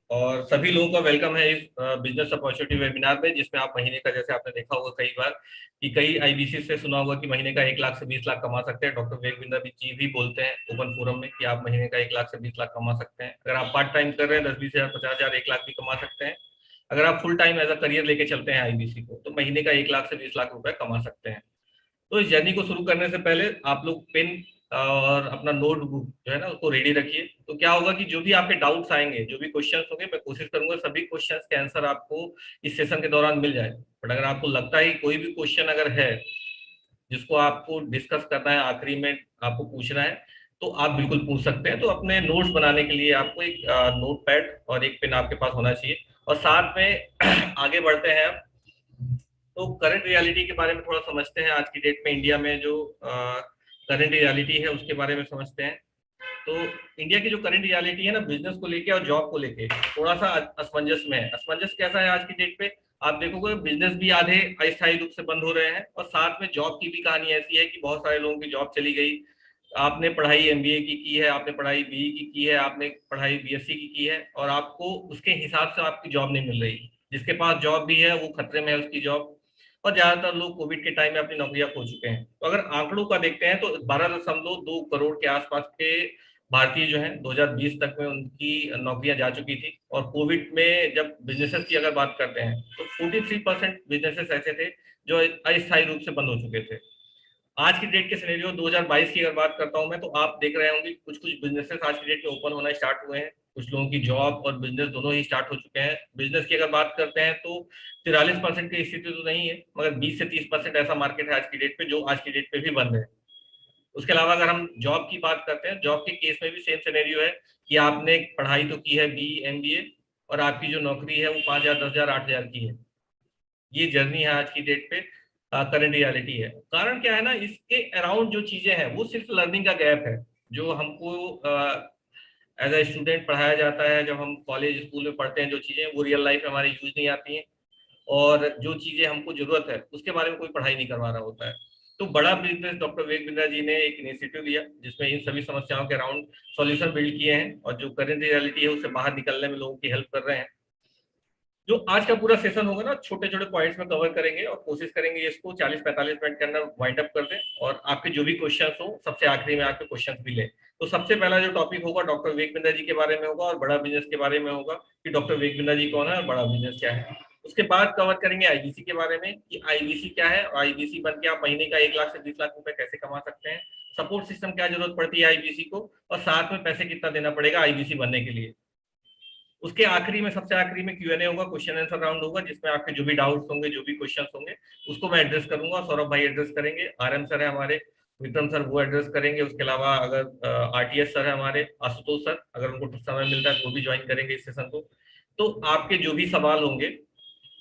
और सभी लोगों का वेलकम है इस बिजनेस अपॉर्चुनिटी वेबिनार में, जिसमें आप महीने का, जैसे आपने देखा होगा कई बार कि कई आईबीसी से सुना होगा कि महीने का 1 लाख से 20 लाख कमा सकते हैं। डॉक्टर विवेक बिंद्रा जी भी बोलते हैं ओपन फोरम में कि आप महीने का 1 लाख से 20 लाख कमा सकते हैं। अगर आप पार्ट टाइम कर रहे हैं 10-20 हजार 50 हजार 1 लाख भी कमा सकते हैं। अगर आप full time as a career लेके चलते हैं आईबीसी को, तो महीने का 1 लाख से 20 लाख रुपए कमा सकते हैं। तो इस जर्नी को शुरू करने से पहले आप लोग पेन और अपना नोटबुक जो है ना उसको रेडी रखिए। तो क्या होगा कि जो भी आपके डाउट्स आएंगे, जो भी क्वेश्चंस होंगे, मैं कोशिश करूंगा सभी क्वेश्चंस के आंसर आपको इस सेशन के दौरान मिल जाए। बट अगर आपको लगता है कि कोई भी क्वेश्चन अगर है जिसको आपको डिस्कस करना है, आखिरी में आपको पूछना है, तो आप बिल्कुल पूछ सकते हैं। तो अपने नोट्स बनाने के लिए आपको एक नोट पैड और एक पेन आपके पास होना चाहिए। और साथ में आगे बढ़ते हैं अब। तो करंट रियलिटी के बारे में थोड़ा समझते हैं। आज की डेट में इंडिया में जो करंट रियलिटी है उसके बारे में समझते हैं। तो इंडिया की जो करंट रियलिटी है ना, बिजनेस को लेके और जॉब को लेके थोड़ा सा असमंजस में है। असमंजस कैसा है आज की डेट पे? आप देखोगे बिजनेस भी आधे अस्थायी रूप से बंद हो रहे हैं, और साथ में जॉब की भी कहानी ऐसी है कि बहुत सारे लोगों की जॉब चली गई। आपने पढ़ाई एमबीए की है, आपने पढ़ाई बीई की है, आपने पढ़ाई बीएससी की है, और आपको उसके हिसाब से आपकी जॉब नहीं मिल रही। जिसके पास जॉब भी है वो खतरे में है उसकी जॉब। और ज्यादातर लोग कोविड के टाइम में अपनी नौकरियां खो चुके हैं। तो अगर आंकड़ों का देखते हैं तो 12.2 करोड़ के आसपास के भारतीय जो है 2020 तक में उनकी नौकरियां जा चुकी थी। और कोविड में जब बिजनेसेस की अगर बात करते हैं तो 43% बिजनेसेस ऐसे थे जो अस्थायी रूप से बंद हो चुके थे। आज की डेट के सिनेरियो 2022 की अगर बात करता हूं मैं, तो आप देख रहे होंगे कुछ कुछ बिजनेसेस आज की डेट में ओपन होना स्टार्ट हुए हैं। कुछ लोगों की जॉब और बिजनेस दोनों ही स्टार्ट हो चुके हैं। बिजनेस की अगर बात करते हैं तो 43% की स्थिति तो नहीं है, मगर 20 से 30% ऐसा मार्केट है आज की डेट पे जो आज की डेट पे भी बंद है। उसके अलावा अगर हम जॉब की बात करते हैं, जॉब के केस में भी सेम सिनेरियो है कि आपने पढ़ाई तो की है बी एमबीए, और आपकी जो नौकरी है वो 5 हजार 10 हजार 8 हजार की है। ये जर्नी है आज की डेट पे, करंट रियलिटी है। कारण क्या है ना, इसके अराउंड जो चीजें हैं वो सिर्फ लर्निंग का गैप है। जो हमको एज ए स्टूडेंट पढ़ाया जाता है, जब हम कॉलेज स्कूल में पढ़ते हैं, जो चीजें वो रियल लाइफ में हमारे यूज नहीं आती हैं। और जो चीजें हमको जरूरत है उसके बारे में कोई पढ़ाई नहीं करवा रहा होता है। तो बड़ा बिजनेस डॉक्टर विवेक बिंद्रा जी ने एक इनिशिएटिव लिया जिसमें इन सभी समस्याओं के अराउंड सॉल्यूशन बिल्ड किए हैं, और जो करंट रियलिटी है उससे बाहर निकलने में लोगों की हेल्प कर रहे हैं। जो आज का पूरा सेशन होगा ना, छोटे छोटे पॉइंट्स में कवर करेंगे और कोशिश करेंगे इसको 40-45 मिनट के अंदर वाइंड अप कर दें, और आपके जो भी क्वेश्चंस हो सबसे आखिरी में आपके क्वेश्चंस भी लें। तो सबसे पहला जो टॉपिक होगा डॉक्टर विवेक बिंद्रा जी के बारे में होगा, और बड़ा बिजनेस के बारे में होगा कि डॉक्टर विवेक बिंद्रा जी कौन है और बड़ा बिजनेस क्या है। उसके बाद कवर करेंगे आईबीसी के बारे में कि आईबीसी क्या है, और आईबीसी बन के आप महीने का 1 लाख से 20 लाख रुपए कैसे कमा सकते हैं। सपोर्ट सिस्टम क्या जरूरत पड़ती है आईबीसी को, और साथ में पैसे कितना देना पड़ेगा आईबीसी बनने के लिए। उसके आखिरी में, सबसे आखिरी में क्यूएनए होगा, क्वेश्चन आंसर राउंड होगा, जिसमें आपके जो भी डाउट्स होंगे, जो भी क्वेश्चंस होंगे, उसको मैं एड्रेस करूंगा। सौरभ भाई एड्रेस करेंगे, आरएम सर है हमारे, विक्रम सर वो एड्रेस करेंगे। उसके अलावा अगर आरटीएस सर है हमारे, आशुतोष सर, अगर उनको समय मिलता है तो वो भी ज्वाइन करेंगे इस सेशन को। तो आपके जो भी सवाल होंगे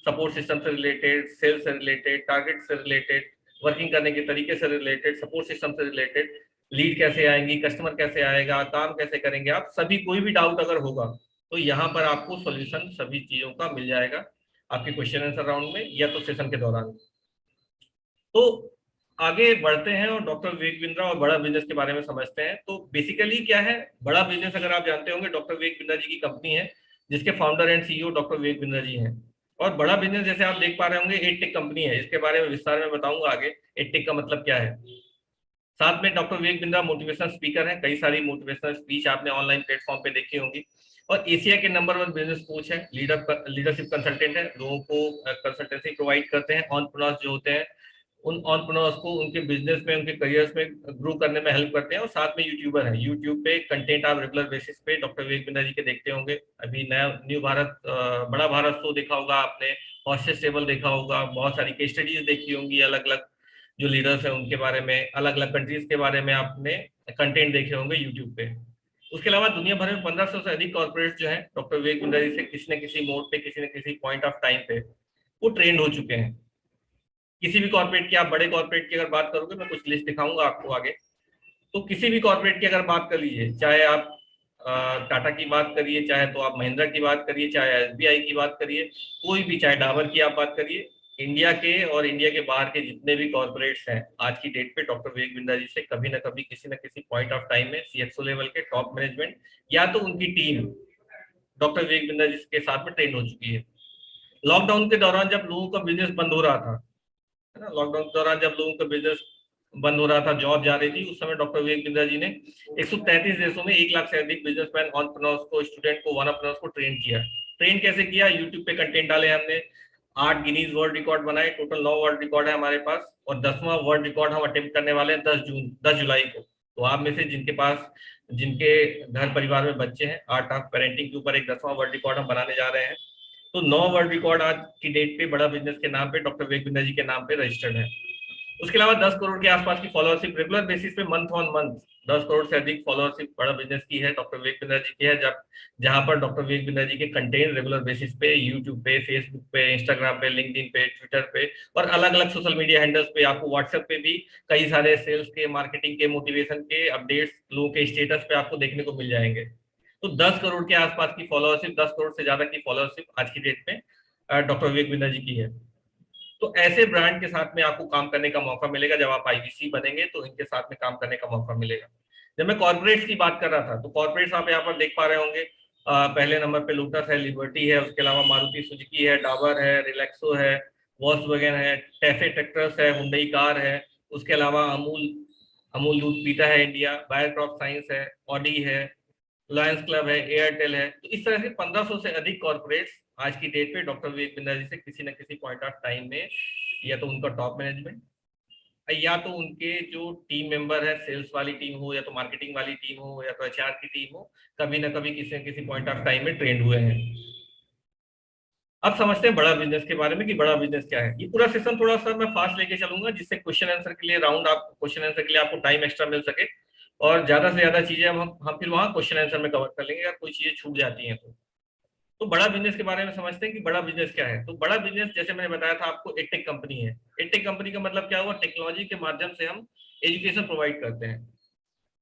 सपोर्ट सिस्टम से रिलेटेड, सेल्स से रिलेटेड, टारगेट से रिलेटेड, वर्किंग करने के तरीके से रिलेटेड, सपोर्ट सिस्टम से रिलेटेड, लीड कैसे आएंगी, कस्टमर कैसे आएगा, काम कैसे करेंगे, आप सभी कोई भी डाउट अगर होगा तो यहाँ पर आपको सॉल्यूशन सभी चीजों का मिल जाएगा आपके क्वेश्चन आंसर राउंड में या तो सेशन के दौरान। तो आगे बढ़ते हैं और डॉक्टर विवेक बिंद्रा और बड़ा बिजनेस के बारे में समझते हैं। तो बेसिकली क्या है बड़ा बिजनेस? अगर आप जानते होंगे, डॉक्टर विवेक बिंद्रा जी की कंपनी है जिसके founder and CEO doctor Vivek Bindra ji हैं। और बड़ा बिजनेस जैसे आप देख पा रहे होंगे एड टेक कंपनी है। इसके बारे में विस्तार में बताऊंगा आगे एड टेक का मतलब क्या है। साथ में doctor Vivek Bindra motivational speaker हैं, कई सारी मोटिवेशनल स्पीच आपने ऑनलाइन प्लेटफॉर्म पे देखी होंगी। और एशिया के नंबर 1 बिजनेस कोच है, लीडरशिप कंसल्टेंट है, लोगों को कंसल्टेंसी प्रोवाइड करते हैं। एंटरप्रेन्योर्स जो होते हैं उन एंटरप्रेन्योर्स को उनके बिजनेस में, उनके करियर्स में ग्रो करने में हेल्प करते हैं। और साथ में यूट्यूबर है, यूट्यूब पे कंटेंट आप रेगुलर बेसिस पे डॉक्टर विवेक बिंद्रा जी के देखते होंगे। अभी नया न्यू भारत, बड़ा भारत शो देखा होगा आपने, हॉस्टेस टेबल देखा होगा, बहुत सारी केस स्टडीज देखी होंगी, अलग अलग जो लीडर्स हैं उनके बारे में, अलग अलग कंट्रीज के बारे में आपने कंटेंट देखे होंगे यूट्यूब पे। उसके अलावा दुनिया भर में 1500 से अधिक कॉर्पोरेट जो है डॉक्टर विवेक बिंद्रा जी से किसी न किसी मोड पे, किसी न किसी पॉइंट ऑफ टाइम पे वो ट्रेंड हो चुके हैं। किसी भी कॉर्पोरेट की, आप बड़े कॉर्पोरेट की अगर बात करोगे, मैं कुछ लिस्ट दिखाऊंगा आपको आगे। तो किसी भी कॉर्पोरेट की अगर बात कर लीजिए, चाहे आप टाटा की बात करिए, चाहे तो आप महिंद्रा की बात करिए, चाहे एसबीआई की बात करिए, कोई भी, चाहे डाबर की आप बात करिए, इंडिया के और इंडिया के बाहर के जितने भी कॉर्पोरेट्स हैं आज की डेट पे डॉक्टर विवेक बिंद्रा जी से कभी ना कभी किसी न किसी पॉइंट ऑफ टाइम में सीएक्सओ लेवल के टॉप मैनेजमेंट या तो उनकी टीम डॉक्टर विवेक बिंद्रा जी के साथ में ट्रेंड हो चुकी है। लॉकडाउन के दौरान जब लोगों का बिजनेस बंद हो रहा था, है ना, लॉकडाउन के दौरान जब लोगों का बिजनेस बंद हो रहा था, जॉब जा रही थी, उस समय डॉक्टर विवेक बिंद्रा जी ने 133 देशों में 1 लाख से अधिक बिजनेसमैन, एंटरप्रेन्योर्स को, स्टूडेंट को, एंटरप्रेन्योर्स को ट्रेन किया। ट्रेन कैसे किया? यूट्यूब पे कंटेंट डाले हमने, 8 गिनीज वर्ल्ड रिकॉर्ड बनाए, टोटल 9 वर्ल्ड रिकॉर्ड है हमारे पास, और 10वां वर्ल्ड रिकॉर्ड हम अटेम्प्ट करने वाले हैं 10 जुलाई को। तो आप में से जिनके पास, जिनके घर परिवार में बच्चे हैं, आर्ट ऑफ पेरेंटिंग के ऊपर एक 10वां वर्ल्ड रिकॉर्ड हम बनाने जा रहे हैं। तो 9 वर्ल्ड रिकॉर्ड आज की डेट पे बड़ा बिजनेस के नाम पे, डॉक्टर विवेक बिंद्रा जी के नाम पे रजिस्टर्ड है। उसके अलावा 10 करोड़ के आसपास की फॉलोअरशिप रेगुलर बेसिस पे मंथ ऑन मंथ 10 करोड़ से अधिक फॉलोअरशिप बड़ा बिजनेस की है, डॉक्टर विवेक बिंद्रा जी की है। जब जहां पर डॉक्टर विवेक बिंद्रा जी के कंटेंट रेगुलर बेसिस पे यूट्यूब पे, फेसबुक पे, इंस्टाग्राम पे, लिंक्डइन पे, ट्विटर पे और अलग अलग सोशल मीडिया हैंडल्स पे, आपको व्हाट्सएप पे भी कई सारे सेल्स के, मार्केटिंग के, मोटिवेशन के अपडेट्स लोगों के स्टेटस पे आपको देखने को मिल जाएंगे। तो 10 करोड़ के आसपास की फॉलोअरशिप, 10 करोड़ से ज्यादा की फॉलोअरशिप आज की डेट में डॉक्टर विवेक बिंद्रा जी की है। तो ऐसे ब्रांड के साथ में आपको काम करने का मौका मिलेगा। जब आप आईबीसी बनेंगे तो इनके साथ में काम करने का मौका मिलेगा। जब मैं कॉर्पोरेट्स की बात कर रहा था, तो कॉर्पोरेट्स आप यहाँ पर देख पा रहे होंगे, पहले नंबर पे लोटस है, लिबर्टी है, उसके अलावा मारुति सुजुकी है, डाबर है, रिलैक्सो है, वॉल्क्सवैगन है, टेफे ट्रैक्टर्स है, हुंडई कार है, उसके अलावा अमूल, अमूल दूध पीता है इंडिया, बायर क्रॉप साइंस है, ऑडी है, लायंस क्लब है, एयरटेल है। तो इस तरह से 1500 से अधिक कॉर्पोरेट्स आज की डेट पे डॉक्टर विवेक बिंद्रा जी से किसी न किसी पॉइंट ऑफ टाइम में, या तो उनका टॉप मैनेजमेंट, या तो उनके जो टीम मेंबर है, सेल्स वाली टीम हो, या तो मार्केटिंग वाली टीम हो, या तो एचआर की टीम हो, कभी ना कभी किसी न किसी पॉइंट ऑफ टाइम में ट्रेंड हुए हैं। अब समझते हैं बड़ा बिजनेस के बारे में कि बड़ा बिजनेस क्या है। ये पूरा सेशन थोड़ा सा मैं फास्ट लेके चलूंगा, जिससे क्वेश्चन आंसर के लिए राउंड, आप क्वेश्चन आंसर के लिए आपको टाइम एक्स्ट्रा मिल सके, और ज्यादा से ज्यादा चीजें हम फिर वहां क्वेश्चन आंसर में कवर कर लेंगे अगर कोई चीजें छूट जाती हैं तो बड़ा बिजनेस के बारे में समझते हैं कि बड़ा बिजनेस क्या है। तो बड़ा बिजनेस, जैसे मैंने बताया था आपको, एडटेक कंपनी है। एडटेक कंपनी का मतलब क्या हुआ? टेक्नोलॉजी के माध्यम से हम एजुकेशन प्रोवाइड करते हैं।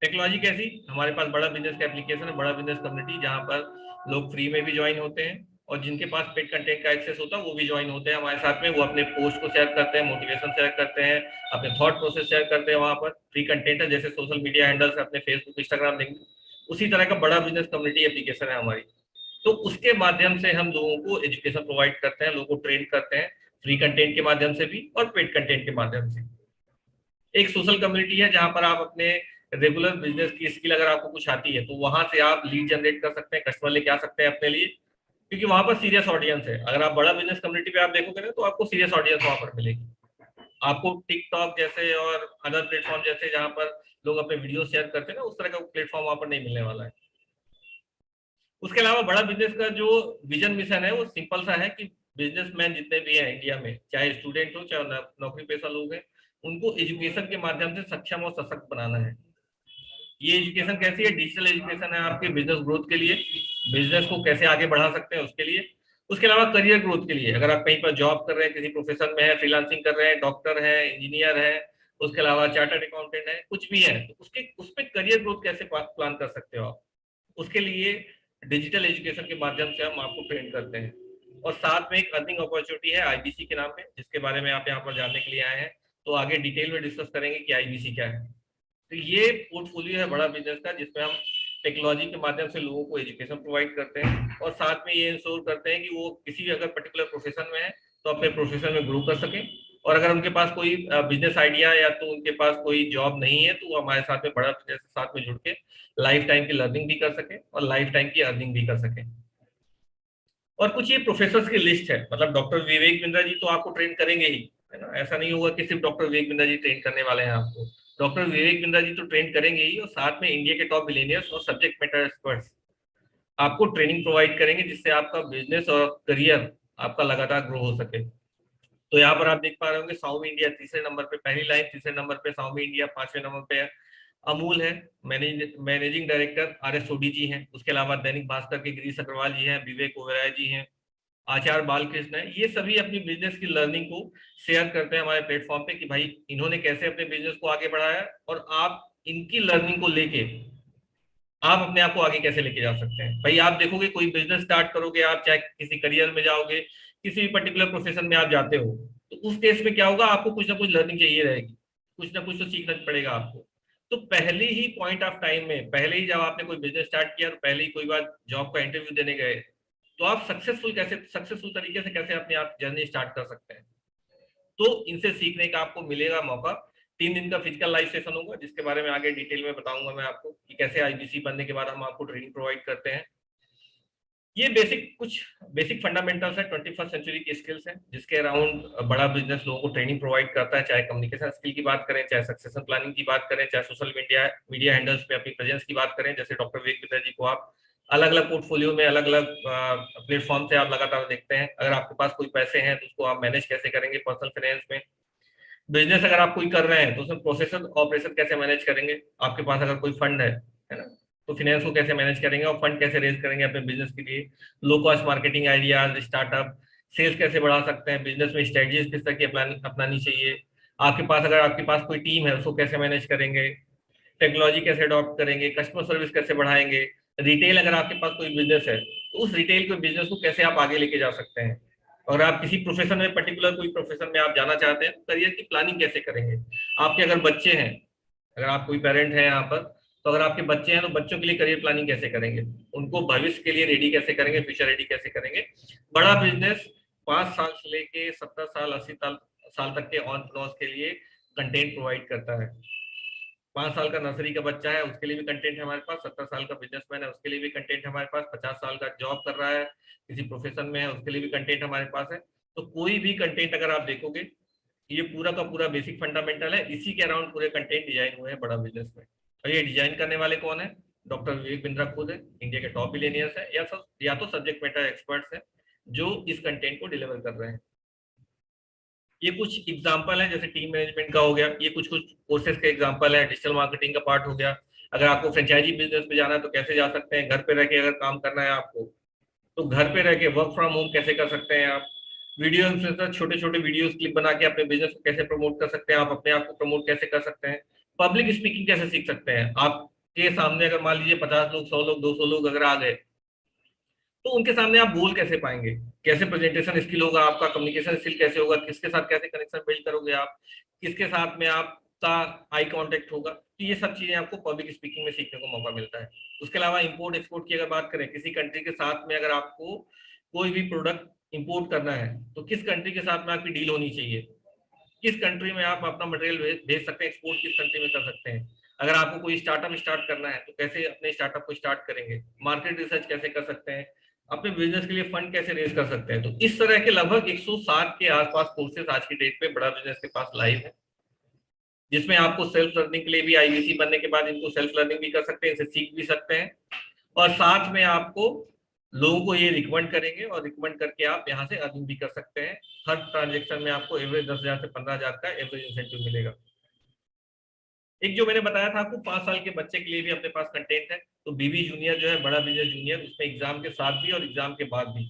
टेक्नोलॉजी कैसी? हमारे पास बड़ा बिजनेस का एप्लीकेशन है, बड़ा बिजनेस कम्युनिटी, जहां पर लोग फ्री में भी ज्वाइन होते हैं, और जिनके पास पेड कंटेंट का एक्सेस होता है वो भी ज्वाइन होते हैं हमारे साथ में। वो अपने पोस्ट को शेयर करते हैं, मोटिवेशन शेयर करते हैं, अपने थॉट प्रोसेस शेयर करते हैं। वहां पर फ्री कंटेंट है, जैसे सोशल मीडिया हैंडल्स अपने फेसबुक, इंस्टाग्राम, लिंक्डइन, उसी तरह का बड़ा बिजनेस कम्युनिटी एप्लीकेशन है हमारी। तो उसके माध्यम से हम लोगों को एजुकेशन प्रोवाइड करते हैं, लोगों को ट्रेन करते हैं, फ्री कंटेंट के माध्यम से भी और पेड कंटेंट के माध्यम से। एक सोशल कम्युनिटी है जहां पर आप अपने रेगुलर बिजनेस की स्किल अगर आपको कुछ आती है तो वहां से आप लीड जनरेट कर सकते हैं, कस्टमर लेके आ सकते हैं अपने लिए, क्योंकि वहां पर सीरियस ऑडियंस है। अगर आप बड़ा बिजनेस कम्युनिटी पे आप देखोगे ना, तो आपको सीरियस ऑडियंस वहां पर मिलेगी। आपको टिकटॉक जैसे और अदर प्लेटफॉर्म जैसे, जहां पर लोग अपने वीडियो शेयर करते हैं ना, उस तरह का प्लेटफॉर्म वहां पर नहीं मिलने वाला है। उसके अलावा बड़ा बिजनेस का जो विजन मिशन है वो सिंपल सा है कि बिजनेसमैन जितने भी हैं इंडिया में, चाहे स्टूडेंट हो चाहे नौकरी पेशा लोग हैं, उनको एजुकेशन के माध्यम से सक्षम और सशक्त बनाना है। ये एजुकेशन कैसी है? डिजिटल एजुकेशन है आपके बिजनेस ग्रोथ के लिए, बिजनेस को कैसे आगे बढ़ा सकते हैं उसके लिए। उसके अलावा करियर ग्रोथ के लिए, अगर आप कहीं पर जॉब कर रहे हैं, किसी प्रोफेशन में है, फ्रीलांसिंग कर रहे हैं, डॉक्टर है, इंजीनियर है, उसके अलावा चार्टर्ड अकाउंटेंट है, कुछ भी है, तो उसके उसमें करियर ग्रोथ कैसे प्लान कर सकते हो आप, उसके लिए डिजिटल एजुकेशन के माध्यम से हम आपको ट्रेन करते हैं। और साथ में एक अर्निंग अपॉर्चुनिटी है आईबीसी के नाम पे, जिसके बारे में आप यहाँ पर जानने के लिए आए हैं। तो आगे डिटेल में डिस्कस करेंगे कि आईबीसी क्या है। तो ये पोर्टफोलियो है बड़ा बिजनेस का, जिसमें हम टेक्नोलॉजी के माध्यम से लोगों को एजुकेशन प्रोवाइड करते हैं, और साथ में ये इंश्योर करते हैं कि वो किसी भी अगर पर्टिकुलर प्रोफेशन में है तो अपने प्रोफेशन में ग्रो कर सकें, और अगर उनके पास कोई बिजनेस आइडिया या तो उनके पास कोई जॉब नहीं है, तो वो हमारे साथ में बड़ा बिजनेस के साथ में जुड़ के लाइफ टाइम की लर्निंग भी कर सके और लाइफ टाइम की अर्निंग भी कर सके। और कुछ ये प्रोफेसर्स की लिस्ट है, मतलब डॉक्टर विवेक बिंद्रा जी तो आपको ट्रेन करेंगे ही, है ना, ऐसा नहीं होगा कि सिर्फ डॉक्टर विवेक बिंद्रा जी ट्रेन करने वाले हैं आपको। डॉक्टर विवेक बिंद्रा जी तो ट्रेन करेंगे ही, और साथ में इंडिया के टॉप बिलियनियर्स और सब्जेक्ट मैटर एक्सपर्ट्स आपको ट्रेनिंग प्रोवाइड करेंगे, जिससे आपका बिजनेस और करियर आपका लगातार ग्रो हो सके। तो यहाँ पर आप देख पा रहे होंगे, साउमी इंडिया तीसरे नंबर पे, पहली लाइन तीसरे नंबर पे साउमी इंडिया, पांचवें नंबर पे अमूल है, मैनेजिंग डायरेक्टर आर एस सोडी जी हैं। उसके अलावा दैनिक भास्कर के गिरीश अग्रवाल जी हैं, विवेक ओबेरॉय जी हैं, आचार्य बालकृष्ण है। ये सभी अपनी बिजनेस की लर्निंग को शेयर करते हैं हमारे प्लेटफॉर्म पे कि भाई इन्होंने कैसे अपने बिजनेस को आगे बढ़ाया, और आप इनकी लर्निंग को लेके आप अपने आप को आगे कैसे लेके जा सकते हैं। भाई आप देखोगे, कोई बिजनेस स्टार्ट करोगे आप, चाहे किसी करियर में जाओगे, किसी भी पर्टिकुलर प्रोफेशन में आप जाते हो, तो उस केस में क्या होगा, आपको कुछ ना कुछ लर्निंग चाहिए रहेगी, कुछ ना कुछ तो सीखना पड़ेगा आपको। तो पहले ही पॉइंट ऑफ टाइम में, पहले ही जब आपने कोई बिजनेस स्टार्ट किया, तो पहले ही कोई बार जॉब का इंटरव्यू देने गए, तो आप सक्सेसफुल तरीके से कैसे अपनी आप जर्नी स्टार्ट कर सकते हैं। तो इनसे सीखने का आपको मिलेगा मौका। 3 दिन का फिजिकल लाइव सेशन होगा, जिसके बारे में आगे डिटेल में बताऊंगा मैं आपको कि कैसे आईबीसी बनने के बाद हम आपको ट्रेनिंग प्रोवाइड करते हैं। ये कुछ बेसिक फंडामेंटल्स है, 21st सेंचुरी की स्किल्स हैं, जिसके अराउंड बड़ा बिजनेस लोगों को ट्रेनिंग प्रोवाइड करता है। चाहे कम्युनिकेशन स्किल की बात करें, चाहे सक्सेशन प्लानिंग की बात करें, चाहे सोशल मीडिया हैंडल्स पे अपनी प्रेजेंस की बात करें। जैसे डॉक्टर विवेक बिंद्रा जी को आप अलग अलग पोर्टफोलियो में, अलग अलग प्लेटफॉर्म से आप लगातार देखते हैं। अगर आपके पास कोई पैसे हैं तो उसको आप मैनेज कैसे करेंगे पर्सनल फाइनेंस में। बिजनेस अगर आप कोई कर रहे हैं तो उसमें प्रोसेस ऑपरेशन कैसे मैनेज करेंगे। आपके पास अगर कोई फंड है ना, तो फाइनेंस को कैसे मैनेज करेंगे और फंड कैसे रेज करेंगे अपने बिजनेस के लिए। Low cost marketing ideas, startup, sales कैसे बढ़ा सकते हैं, बिजनेस में स्ट्रेटजीज किस तरह की अपनानी चाहिए। अगर आपके पास कोई टीम है उसको कैसे मैनेज करेंगे, टेक्नोलॉजी कैसे अडॉप्ट करेंगे, कस्टमर सर्विस कैसे बढ़ाएंगे। रिटेल अगर आपके पास कोई बिजनेस है तो उस रिटेल के बिजनेस को कैसे आप आगे लेके जा सकते हैं। और आप किसी प्रोफेशन में, पर्टिकुलर कोई प्रोफेशन में आप जाना चाहते हैं, करियर की प्लानिंग कैसे करेंगे। आपके अगर बच्चे हैं, अगर आप कोई पेरेंट है यहाँ पर, तो अगर आपके बच्चे हैं तो बच्चों के लिए करियर प्लानिंग कैसे करेंगे, उनको भविष्य के लिए रेडी कैसे करेंगे, फ्यूचर रेडी कैसे करेंगे। बड़ा बिजनेस 5 साल से लेके 70 साल 80 साल तक के ऑनप्रोस के लिए कंटेंट प्रोवाइड करता है। 5 साल का नर्सरी का बच्चा है उसके लिए भी कंटेंट है हमारे पास, 70 साल का बिजनेसमैन है उसके लिए भी कंटेंट है हमारे पास, 50 साल का जॉब कर रहा है किसी प्रोफेशन में है उसके लिए भी कंटेंट हमारे पास है। तो कोई भी कंटेंट अगर आप देखोगे, ये पूरा का पूरा बेसिक फंडामेंटल है, इसी के अराउंड पूरे कंटेंट डिजाइन हुए हैं बड़ा बिजनेस में। और ये डिजाइन करने वाले कौन है? डॉक्टर विवेक बिंद्रा खुद है, इंडिया के टॉप बिलियनियर्स है, या तो सब्जेक्ट मैटर एक्सपर्ट्स हैं जो इस कंटेंट को डिलीवर कर रहे हैं। ये कुछ एग्जाम्पल है, जैसे टीम मैनेजमेंट का हो गया, ये कुछ कुछ कोर्सेज के एग्जाम्पल है, डिजिटल मार्केटिंग का पार्ट हो गया। अगर आपको फ्रेंचाइजी बिजनेस में जाना है तो कैसे जा सकते हैं, घर पे रह के अगर काम करना है आपको, तो घर पे रह के वर्क फ्रॉम होम कैसे कर सकते हैं आप। वीडियो इन्फ्लुएंसर, छोटे छोटे वीडियोस क्लिप बना के अपने बिजनेस को कैसे प्रमोट कर सकते हैं, आप अपने आप को प्रमोट कैसे कर सकते हैं। पब्लिक स्पीकिंग कैसे सीख सकते हैं। आपके सामने अगर मान लीजिए 50 लोग, 100 लोग, 200 लोग अगर आ गए, तो उनके सामने आप बोल कैसे पाएंगे, कैसे प्रेजेंटेशन स्किल होगा आपका, कम्युनिकेशन स्किल कैसे होगा, किसके साथ कैसे कनेक्शन बिल्ड करोगे आप, किसके साथ में आपका आई कांटेक्ट होगा। तो ये सब चीजें आपको पब्लिक स्पीकिंग में सीखने को मौका मिलता है। उसके अलावा इंपोर्ट एक्सपोर्ट की अगर बात करें, किसी कंट्री के साथ में अगर आपको कोई भी प्रोडक्ट इंपोर्ट करना है तो किस कंट्री के साथ में आपकी डील होनी चाहिए, किस कंट्री में आप अपना मटेरियल भेज सकते हैं, एक्सपोर्ट किस कंट्री में कर सकते हैं। अगर आपको कोई स्टार्टअप स्टार्ट करना है तो कैसे अपने स्टार्टअप को स्टार्ट करेंगे, मार्केट रिसर्च कैसे कर सकते हैं, अपने बिजनेस के लिए फंड कैसे रेज कर सकते हैं। तो इस तरह के लगभग 160 के आसपास कोर्सेज आज की डेट पे बड़ा बिजनेस के पास लाइव है, जिसमें आपको सेल्फ लर्निंग के लिए भी, आईबीसी बनने के बाद इनको सेल्फ लर्निंग भी कर सकते हैं, इनसे सीख भी सकते हैं, और साथ में आपको लोगों को ये रिकमेंड करेंगे और रिकमेंड करके आप यहाँ से अर्निंग भी कर सकते हैं। हर ट्रांजेक्शन में आपको एवरेज 10,000 से 15,000 का एवरेज इंसेंटिव मिलेगा। एक जो मैंने बताया था आपको 5 साल के बच्चे के लिए भी अपने पास कंटेंट है, तो बीबी जूनियर जो है, बड़ा बिजनेस जूनियर, उसमें एग्जाम के साथ भी और एग्जाम के बाद भी।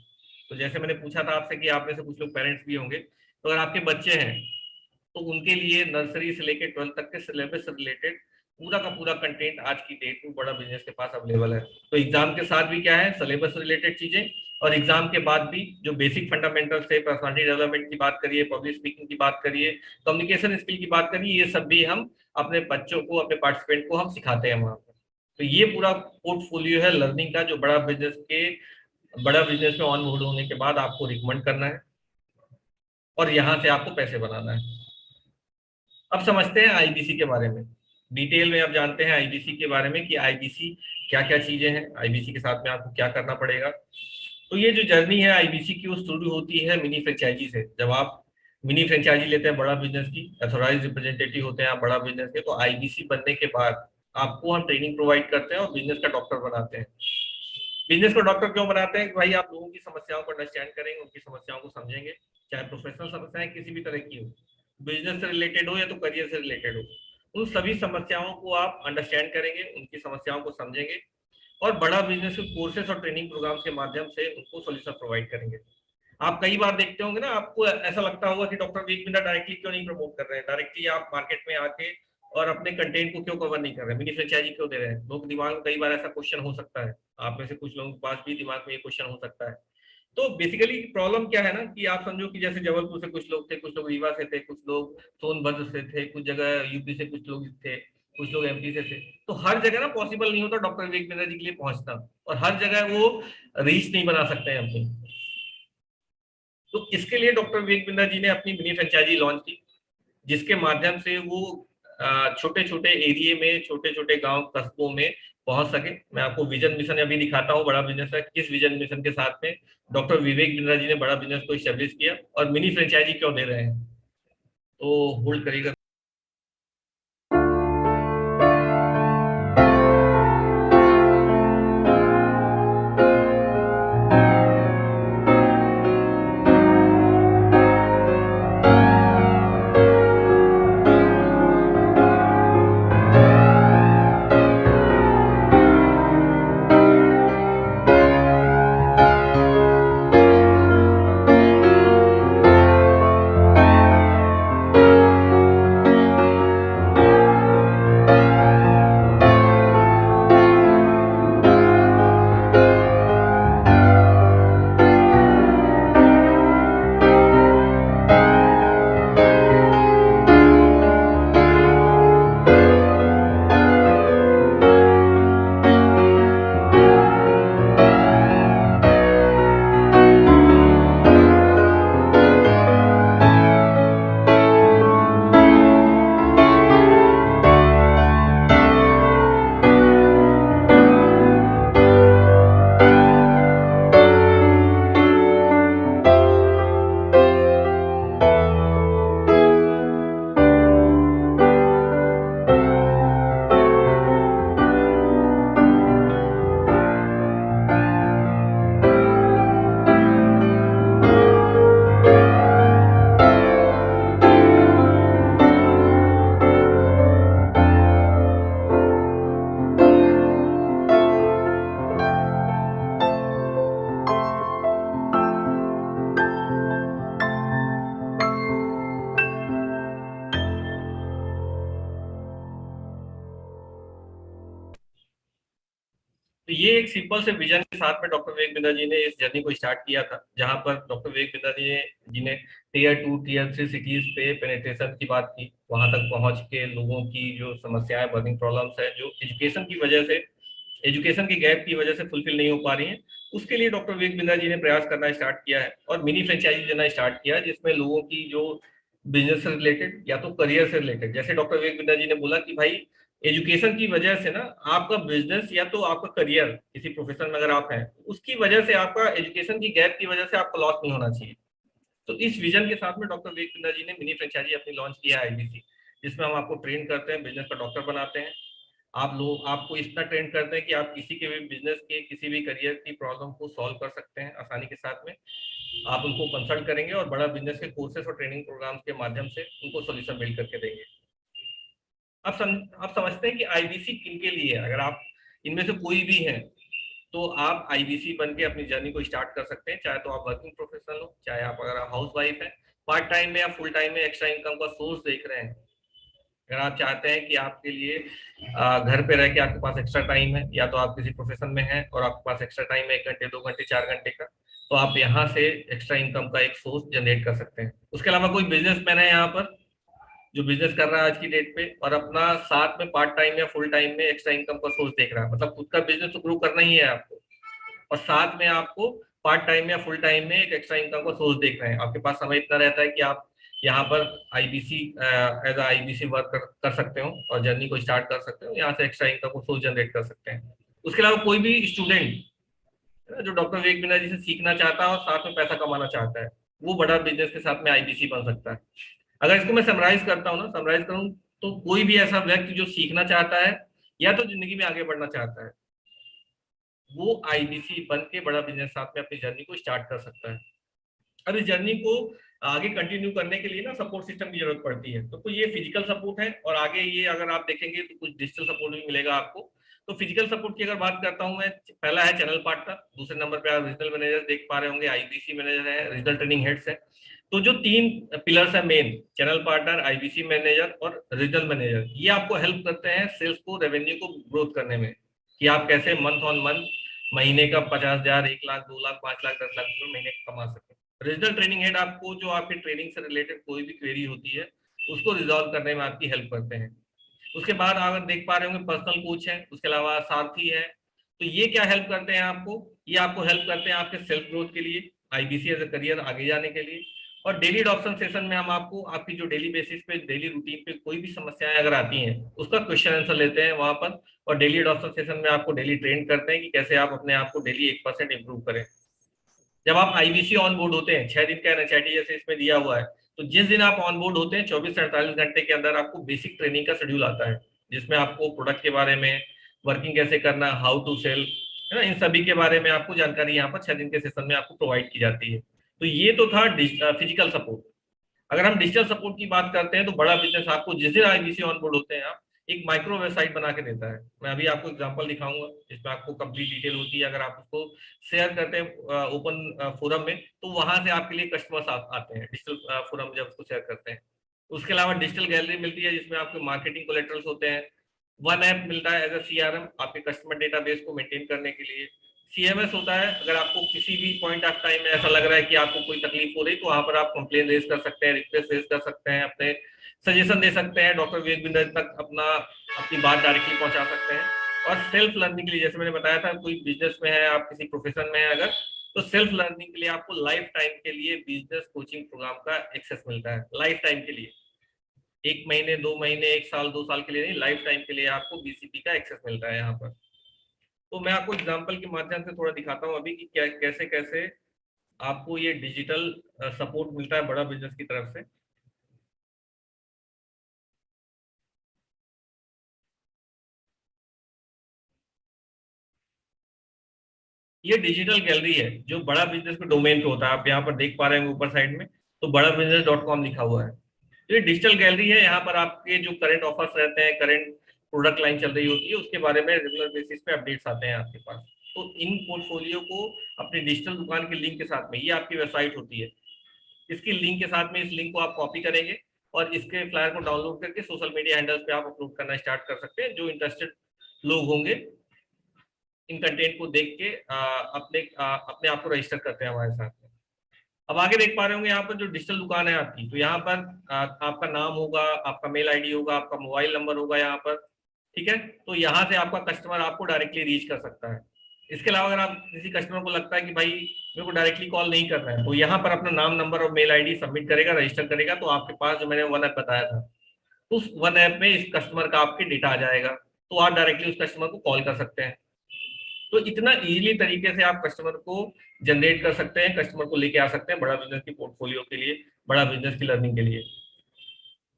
तो जैसे मैंने पूछा था आपसे कि आप में से कुछ लोग पेरेंट्स भी होंगे, तो अगर आपके बच्चे हैं तो उनके लिए नर्सरी से लेकर 12th तक के सिलेबस से रिलेटेड पूरा का पूरा कंटेंट आज की डेट में बड़ा बिजनेस के पास अवेलेबल है। तो एग्जाम के साथ भी क्या है, सिलेबस से रिलेटेड चीजें, और एग्जाम के बाद भी जो बेसिक फंडामेंटल्स है, पर्सनालिटी डेवलपमेंट की बात करिए, पब्लिक स्पीकिंग की बात करिए, कम्युनिकेशन स्किल की बात करिए, ये सब भी हम अपने बच्चों को, अपने पार्टिसिपेंट को हम सिखाते हैं वहां पर। तो ये पूरा पोर्टफोलियो है लर्निंग का, जो बड़ा बिजनेस में ऑन बोर्ड होने के बाद आपको रिकमेंड करना है और यहाँ से आपको पैसे बनाना है। अब समझते हैं आईबीसी के बारे में, डिटेल में अब जानते हैं आईबीसी के बारे में कि आईबीसी क्या क्या चीजें हैं, आईबीसी के साथ में आपको क्या करना पड़ेगा। तो ये जो जर्नी है आईबीसी की, वो शुरू होती है मिनी फ्रेंचाइजी से। जब आप मिनी फ्रेंचाइजी लेते हैं बड़ा बिजनेस की, अथोराइज रिप्रेजेंटेटिव होते हैं आप बड़ा बिजनेस के, तो आईबीसी बनने के बाद आपको हम ट्रेनिंग प्रोवाइड करते हैं और बिजनेस का डॉक्टर बनाते हैं। बिजनेस को डॉक्टर क्यों बनाते हैं कि भाई आप लोगों की समस्याओं को अंडरस्टैंड करेंगे, उनकी समस्याओं को समझेंगे, चाहे प्रोफेशनल समस्याएं किसी भी तरह की हो, बिजनेस से रिलेटेड हो या तो करियर से रिलेटेड हो, उन सभी समस्याओं को आप अंडरस्टैंड करेंगे, उनकी समस्याओं को समझेंगे और बड़ा बिजनेस के कोर्सेस और ट्रेनिंग प्रोग्राम्स के माध्यम से उनको सोल्यूशन प्रोवाइड करेंगे। आप कई बार देखते होंगे ना, आपको ऐसा लगता होगा कि डॉक्टर विवेक बिंद्रा डायरेक्टली क्यों नहीं प्रमोट कर रहे हैं, डायरेक्टली आप मार्केट में आके और अपने कंटेंट को क्यों कवर नहीं कर रहे, मिनी फ्रेंचाइजी क्यों दे रहे हैं। लोग दिमाग में कई बार ऐसा क्वेश्चन हो सकता है, आप में से कुछ लोगों के पास भी दिमाग में ये क्वेश्चन हो सकता है। तो बेसिकली प्रॉब्लम क्या है ना, कि आप समझो कि जैसे जबलपुर से कुछ लोग थे, कुछ लोग रीवा से थे, कुछ लोग सोनभद्र से थे, कुछ जगह यूपी से कुछ लोग थे, कुछ लोग एमपी से थे। तो हर जगह ना पॉसिबल नहीं होता डॉक्टर विवेक बिंद्रा जी के लिए पहुंचना, और हर जगह वो रीच नहीं बना सकते हैं अपनी। तो इसके लिए डॉक्टर विवेक बिंद्रा जी ने अपनी मिनी फ्रेंचाइजी लॉन्च की, जिसके माध्यम से वो छोटे छोटे एरिया में, छोटे छोटे गांव कस्बों में पहुंच सके। मैं आपको विजन मिशन अभी दिखाता हूँ, बड़ा बिजनेस है। किस विजन मिशन के साथ में डॉक्टर विवेक बिंद्रा जी ने बड़ा बिजनेस को स्टेब्लिश किया, और मिनी फ्रेंचाइजी क्यों दे रहे हैं। तो होल्ड करिएगा। तो ये एक सिंपल से विजन के साथ में डॉक्टर विवेक बिंद्रा जी ने इस जर्नी को स्टार्ट किया था, जहां पर डॉक्टर विवेक बिंद्रा जी ने टीयर 2 टीयर 3 सिटीज पे पेनिट्रेशन की बात की। वहां तक पहुंच के लोगों की जो समस्याएं, बर्निंग प्रॉब्लम्स है, जो एजुकेशन की वजह से, एजुकेशन की गैप की वजह से फुलफिल नहीं हो पा रही हैं, उसके लिए डॉक्टर विवेक बिंद्रा जी ने प्रयास करना स्टार्ट किया है, और मिनी फ्रेंचाइजी देना स्टार्ट किया है, जिसमें लोगों की जो बिजनेस से रिलेटेड या तो करियर से रिलेटेड, जैसे डॉक्टर विवेक बिंद्रा जी ने बोला कि भाई एजुकेशन की वजह से ना आपका बिजनेस या तो आपका करियर किसी प्रोफेशन में अगर आप हैं, उसकी वजह से आपका एजुकेशन की गैप की वजह से आपको लॉस नहीं होना चाहिए। तो इस विजन के साथ में डॉक्टर विवेक बिंद्रा जी ने मिनी फ्रेंचाइजी अपनी लॉन्च किया है आईबीसी, जिसमें हम आपको ट्रेन करते हैं, बिजनेस का डॉक्टर बनाते हैं। आप लोग आपको इतना ट्रेन करते हैं कि आप किसी के भी बिजनेस के, किसी भी करियर की प्रॉब्लम को सॉल्व कर सकते हैं आसानी के साथ में। आप उनको कंसल्ट करेंगे और बड़ा बिजनेस के कोर्सेज और ट्रेनिंग प्रोग्राम्स के माध्यम से उनको सोल्यूशन मिल करके देंगे। आप समझते हैं कि आईबीसी किन के लिए है। अगर आप इनमें से कोई भी हैं तो आप आईबीसी बन के अपनी जर्नी को स्टार्ट कर सकते हैं, चाहे तो आप वर्किंग प्रोफेशनल हो, चाहे आप अगर आप हाउस वाइफ हैं, पार्ट टाइम में या फुल टाइम में एक्स्ट्रा इनकम का सोर्स देख रहे हैं। अगर आप चाहते हैं कि आपके लिए घर पे रह के आपके पास एक्स्ट्रा टाइम है, या तो आप किसी प्रोफेशन में हैं और आपके पास एक्स्ट्रा टाइम है 1 घंटे 2 घंटे 4 घंटे का, तो आप यहाँ से एक्स्ट्रा इनकम का एक सोर्स जनरेट कर सकते हैं। उसके अलावा कोई बिजनेसमैन है यहाँ पर जो बिजनेस कर रहा है आज की डेट पे, और अपना साथ में पार्ट टाइम या फुल टाइम में एक्स्ट्रा इनकम का सोर्स देख रहा है, मतलब खुद का बिजनेस तो ग्रो करना ही है आपको, और साथ में आपको पार्ट टाइम या फुल टाइम में एक एक्स्ट्रा इनकम का सोर्स देख रहे हैं। आपके पास समय इतना रहता है कि आप यहाँ पर आईबीसी एज आईबीसी वर्क कर सकते हो और जर्नी को स्टार्ट कर सकते हो, यहाँ से एक्स्ट्रा इनकम को सोर्स जनरेट कर सकते हैं। उसके अलावा कोई भी स्टूडेंट जो डॉक्टर विवेक बिंद्रा जी से सीखना चाहता है और साथ में पैसा कमाना चाहता है, वो बड़ा बिजनेस के साथ में आईबीसी बन सकता है। अगर इसको मैं समराइज करता हूँ ना, समराइज करूँ, तो कोई भी ऐसा व्यक्ति जो सीखना चाहता है या तो जिंदगी में आगे बढ़ना चाहता है, वो आईबीसी बन के बड़ा बिजनेस साथ में अपनी जर्नी को स्टार्ट कर सकता है। अब इस जर्नी को आगे कंटिन्यू करने के लिए ना सपोर्ट सिस्टम की जरूरत पड़ती है। तो ये फिजिकल सपोर्ट है, और आगे ये अगर आप देखेंगे तो कुछ डिजिटल सपोर्ट भी मिलेगा आपको। तो फिजिकल सपोर्ट की अगर बात करता हूं मैं, पहला है चैनल पार्टनर, दूसरे नंबर पे आप रीजनल मैनेजर देख पा रहे होंगे, आईबीसी मैनेजर है, रीजनल ट्रेनिंग हेड्स है। तो जो 3 पिलर्स है main, channel partner, IBC manager और रीजनल मैनेजर, ये आपको हेल्प करते हैं सेल्स को, रेवेन्यू को ग्रोथ करने में, कि आप कैसे मंथ ऑन मंथ महीने का 50,000, 1 लाख, 2 लाख, 5 लाख, 10 लाख रुपए महीने कमा सके। रीजनल ट्रेनिंग हेड आपको जो आपके ट्रेनिंग से रिलेटेड कोई भी क्वेरी होती है उसको रिजॉल्व करने में आपकी हेल्प करते हैं। उसके बाद अगर देख पा रहे होंगे पर्सनल कोच है, उसके अलावा सारथी है। तो ये क्या हेल्प करते हैं आपको, ये आपको हेल्प करते हैं आपके सेल्फ ग्रोथ के लिए, आईबीसी एज ए करियर आगे जाने के लिए। और डेली अडॉप्शन सेशन में हम आपको आपकी जो डेली बेसिस पे डेली रूटीन पे कोई भी समस्याएं अगर आती हैं उसका क्वेश्चन आंसर लेते हैं वहां पर। और डेली अडॉप्शन सेशन में आपको डेली ट्रेन करते हैं कि कैसे आप अपने आप को डेली 1% इंप्रूव करें। जब आप आईबीसी ऑन बोर्ड होते हैं, 6 दिन का एनएचआईटी जैसे इसमें दिया हुआ है, तो जिस दिन आप ऑन बोर्ड होते हैं 24 से 48 घंटे के अंदर आपको बेसिक ट्रेनिंग का शेड्यूल आता है, जिसमें आपको प्रोडक्ट के बारे में, वर्किंग कैसे करना, हाउ टू सेल, है ना, इन सभी के बारे में आपको जानकारी यहाँ पर 6 दिन के सेशन में आपको प्रोवाइड की जाती है। तो ये तो था फिजिकल सपोर्ट। अगर हम डिजिटल सपोर्ट की बात करते हैं तो बड़ा बिजनेस आपको जिस दिन आईबीसी ऑन बोर्ड होते हैं आप एक माइक्रो वेबसाइट बना के देता है। मैं अभी आपको एग्जांपल दिखाऊंगा जिसमें आपको कंप्लीट डिटेल होती है। अगर आप उसको शेयर करते हैं ओपन फोरम में तो वहां से आपके लिए कस्टमर्स आते हैं डिजिटल फोरम जब उसको शेयर करते हैं। उसके अलावा डिजिटल गैलरी मिलती है जिसमें आपके मार्केटिंग कोलेटरल्स होते हैं। वन ऐप मिलता है एज अ सीआरएम आपके कस्टमर डेटाबेस को मेंटेन करने के लिए। सीएमएस होता है, अगर आपको किसी भी पॉइंट ऑफ टाइम में ऐसा लग रहा है कि आपको कोई तकलीफ हो रही तो वहां पर आप कंप्लेन रेज कर सकते हैं, रिक्वेस्ट रेज कर सकते हैं, अपने सजेशन दे सकते हैं, डॉक्टर विवेक बिंदर तक अपनी बात डायरेक्टली पहुंचा सकते हैं। और सेल्फ लर्निंग के लिए जैसे मैंने बताया था, कोई बिजनेस में है, आप किसी प्रोफेशन में है अगर, तो सेल्फ लर्निंग के लिए आपको लाइफ टाइम के लिए बिजनेस कोचिंग प्रोग्राम का एक्सेस मिलता है। लाइफ टाइम के लिए, 1 महीने 2 महीने 1 साल 2 साल के लिए नहीं, लाइफ टाइम के लिए आपको बीसीपी का एक्सेस मिलता है यहाँ पर। तो मैं आपको एग्जांपल के माध्यम से थोड़ा दिखाता हूँ अभी कि क्या कैसे कैसे आपको ये डिजिटल सपोर्ट मिलता है बड़ा बिजनेस की तरफ से। ये डिजिटल गैलरी है जो बड़ा बिजनेस के डोमेन पे होता है, आप यहाँ पर देख पा रहे हैं ऊपर साइड में, तो बड़ा बिजनेस .com लिखा हुआ है। तो ये डिजिटल गैलरी है, यहाँ पर आपके जो करंट ऑफर्स रहते हैं, करंट प्रोडक्ट लाइन चल रही होती है, उसके बारे में रेगुलर बेसिस पे अपडेट्स आते हैं आपके पास। तो इन पोर्टफोलियो को अपनी डिजिटल दुकान के लिंक के साथ में, ये आपकी वेबसाइट होती है, इसकी लिंक के साथ में इस लिंक को आप कॉपी करेंगे और इसके फ्लायर को डाउनलोड करके सोशल मीडिया हैंडल्स पे आप अपलोड करना स्टार्ट कर सकते हैं। जो इंटरेस्टेड लोग होंगे इन कंटेंट को देख के अपने आप को रजिस्टर करते हैं हमारे साथ में। अब आगे देख पा रहे होंगे यहाँ पर जो डिजिटल दुकान है आपकी, तो यहाँ पर आपका नाम होगा, आपका मेल आईडी होगा, आपका मोबाइल नंबर होगा यहाँ पर, ठीक है। तो यहाँ से आपका कस्टमर आपको डायरेक्टली रीच कर सकता है। इसके अलावा अगर आप किसी कस्टमर को लगता है कि भाई मेरे को डायरेक्टली कॉल नहीं करना है, तो यहाँ पर अपना नाम नंबर और मेल आईडी सबमिट करेगा, रजिस्टर करेगा, तो आपके पास जो मैंने वन ऐप बताया था उस वन ऐप में इस कस्टमर का आपके डेटा आ जाएगा, तो आप डायरेक्टली उस कस्टमर को कॉल कर सकते हैं। तो इतना इजीली तरीके से आप कस्टमर को जनरेट कर सकते हैं, कस्टमर को लेके आ सकते हैं बड़ा बिजनेस की पोर्टफोलियो के लिए, बड़ा बिजनेस की लर्निंग के लिए।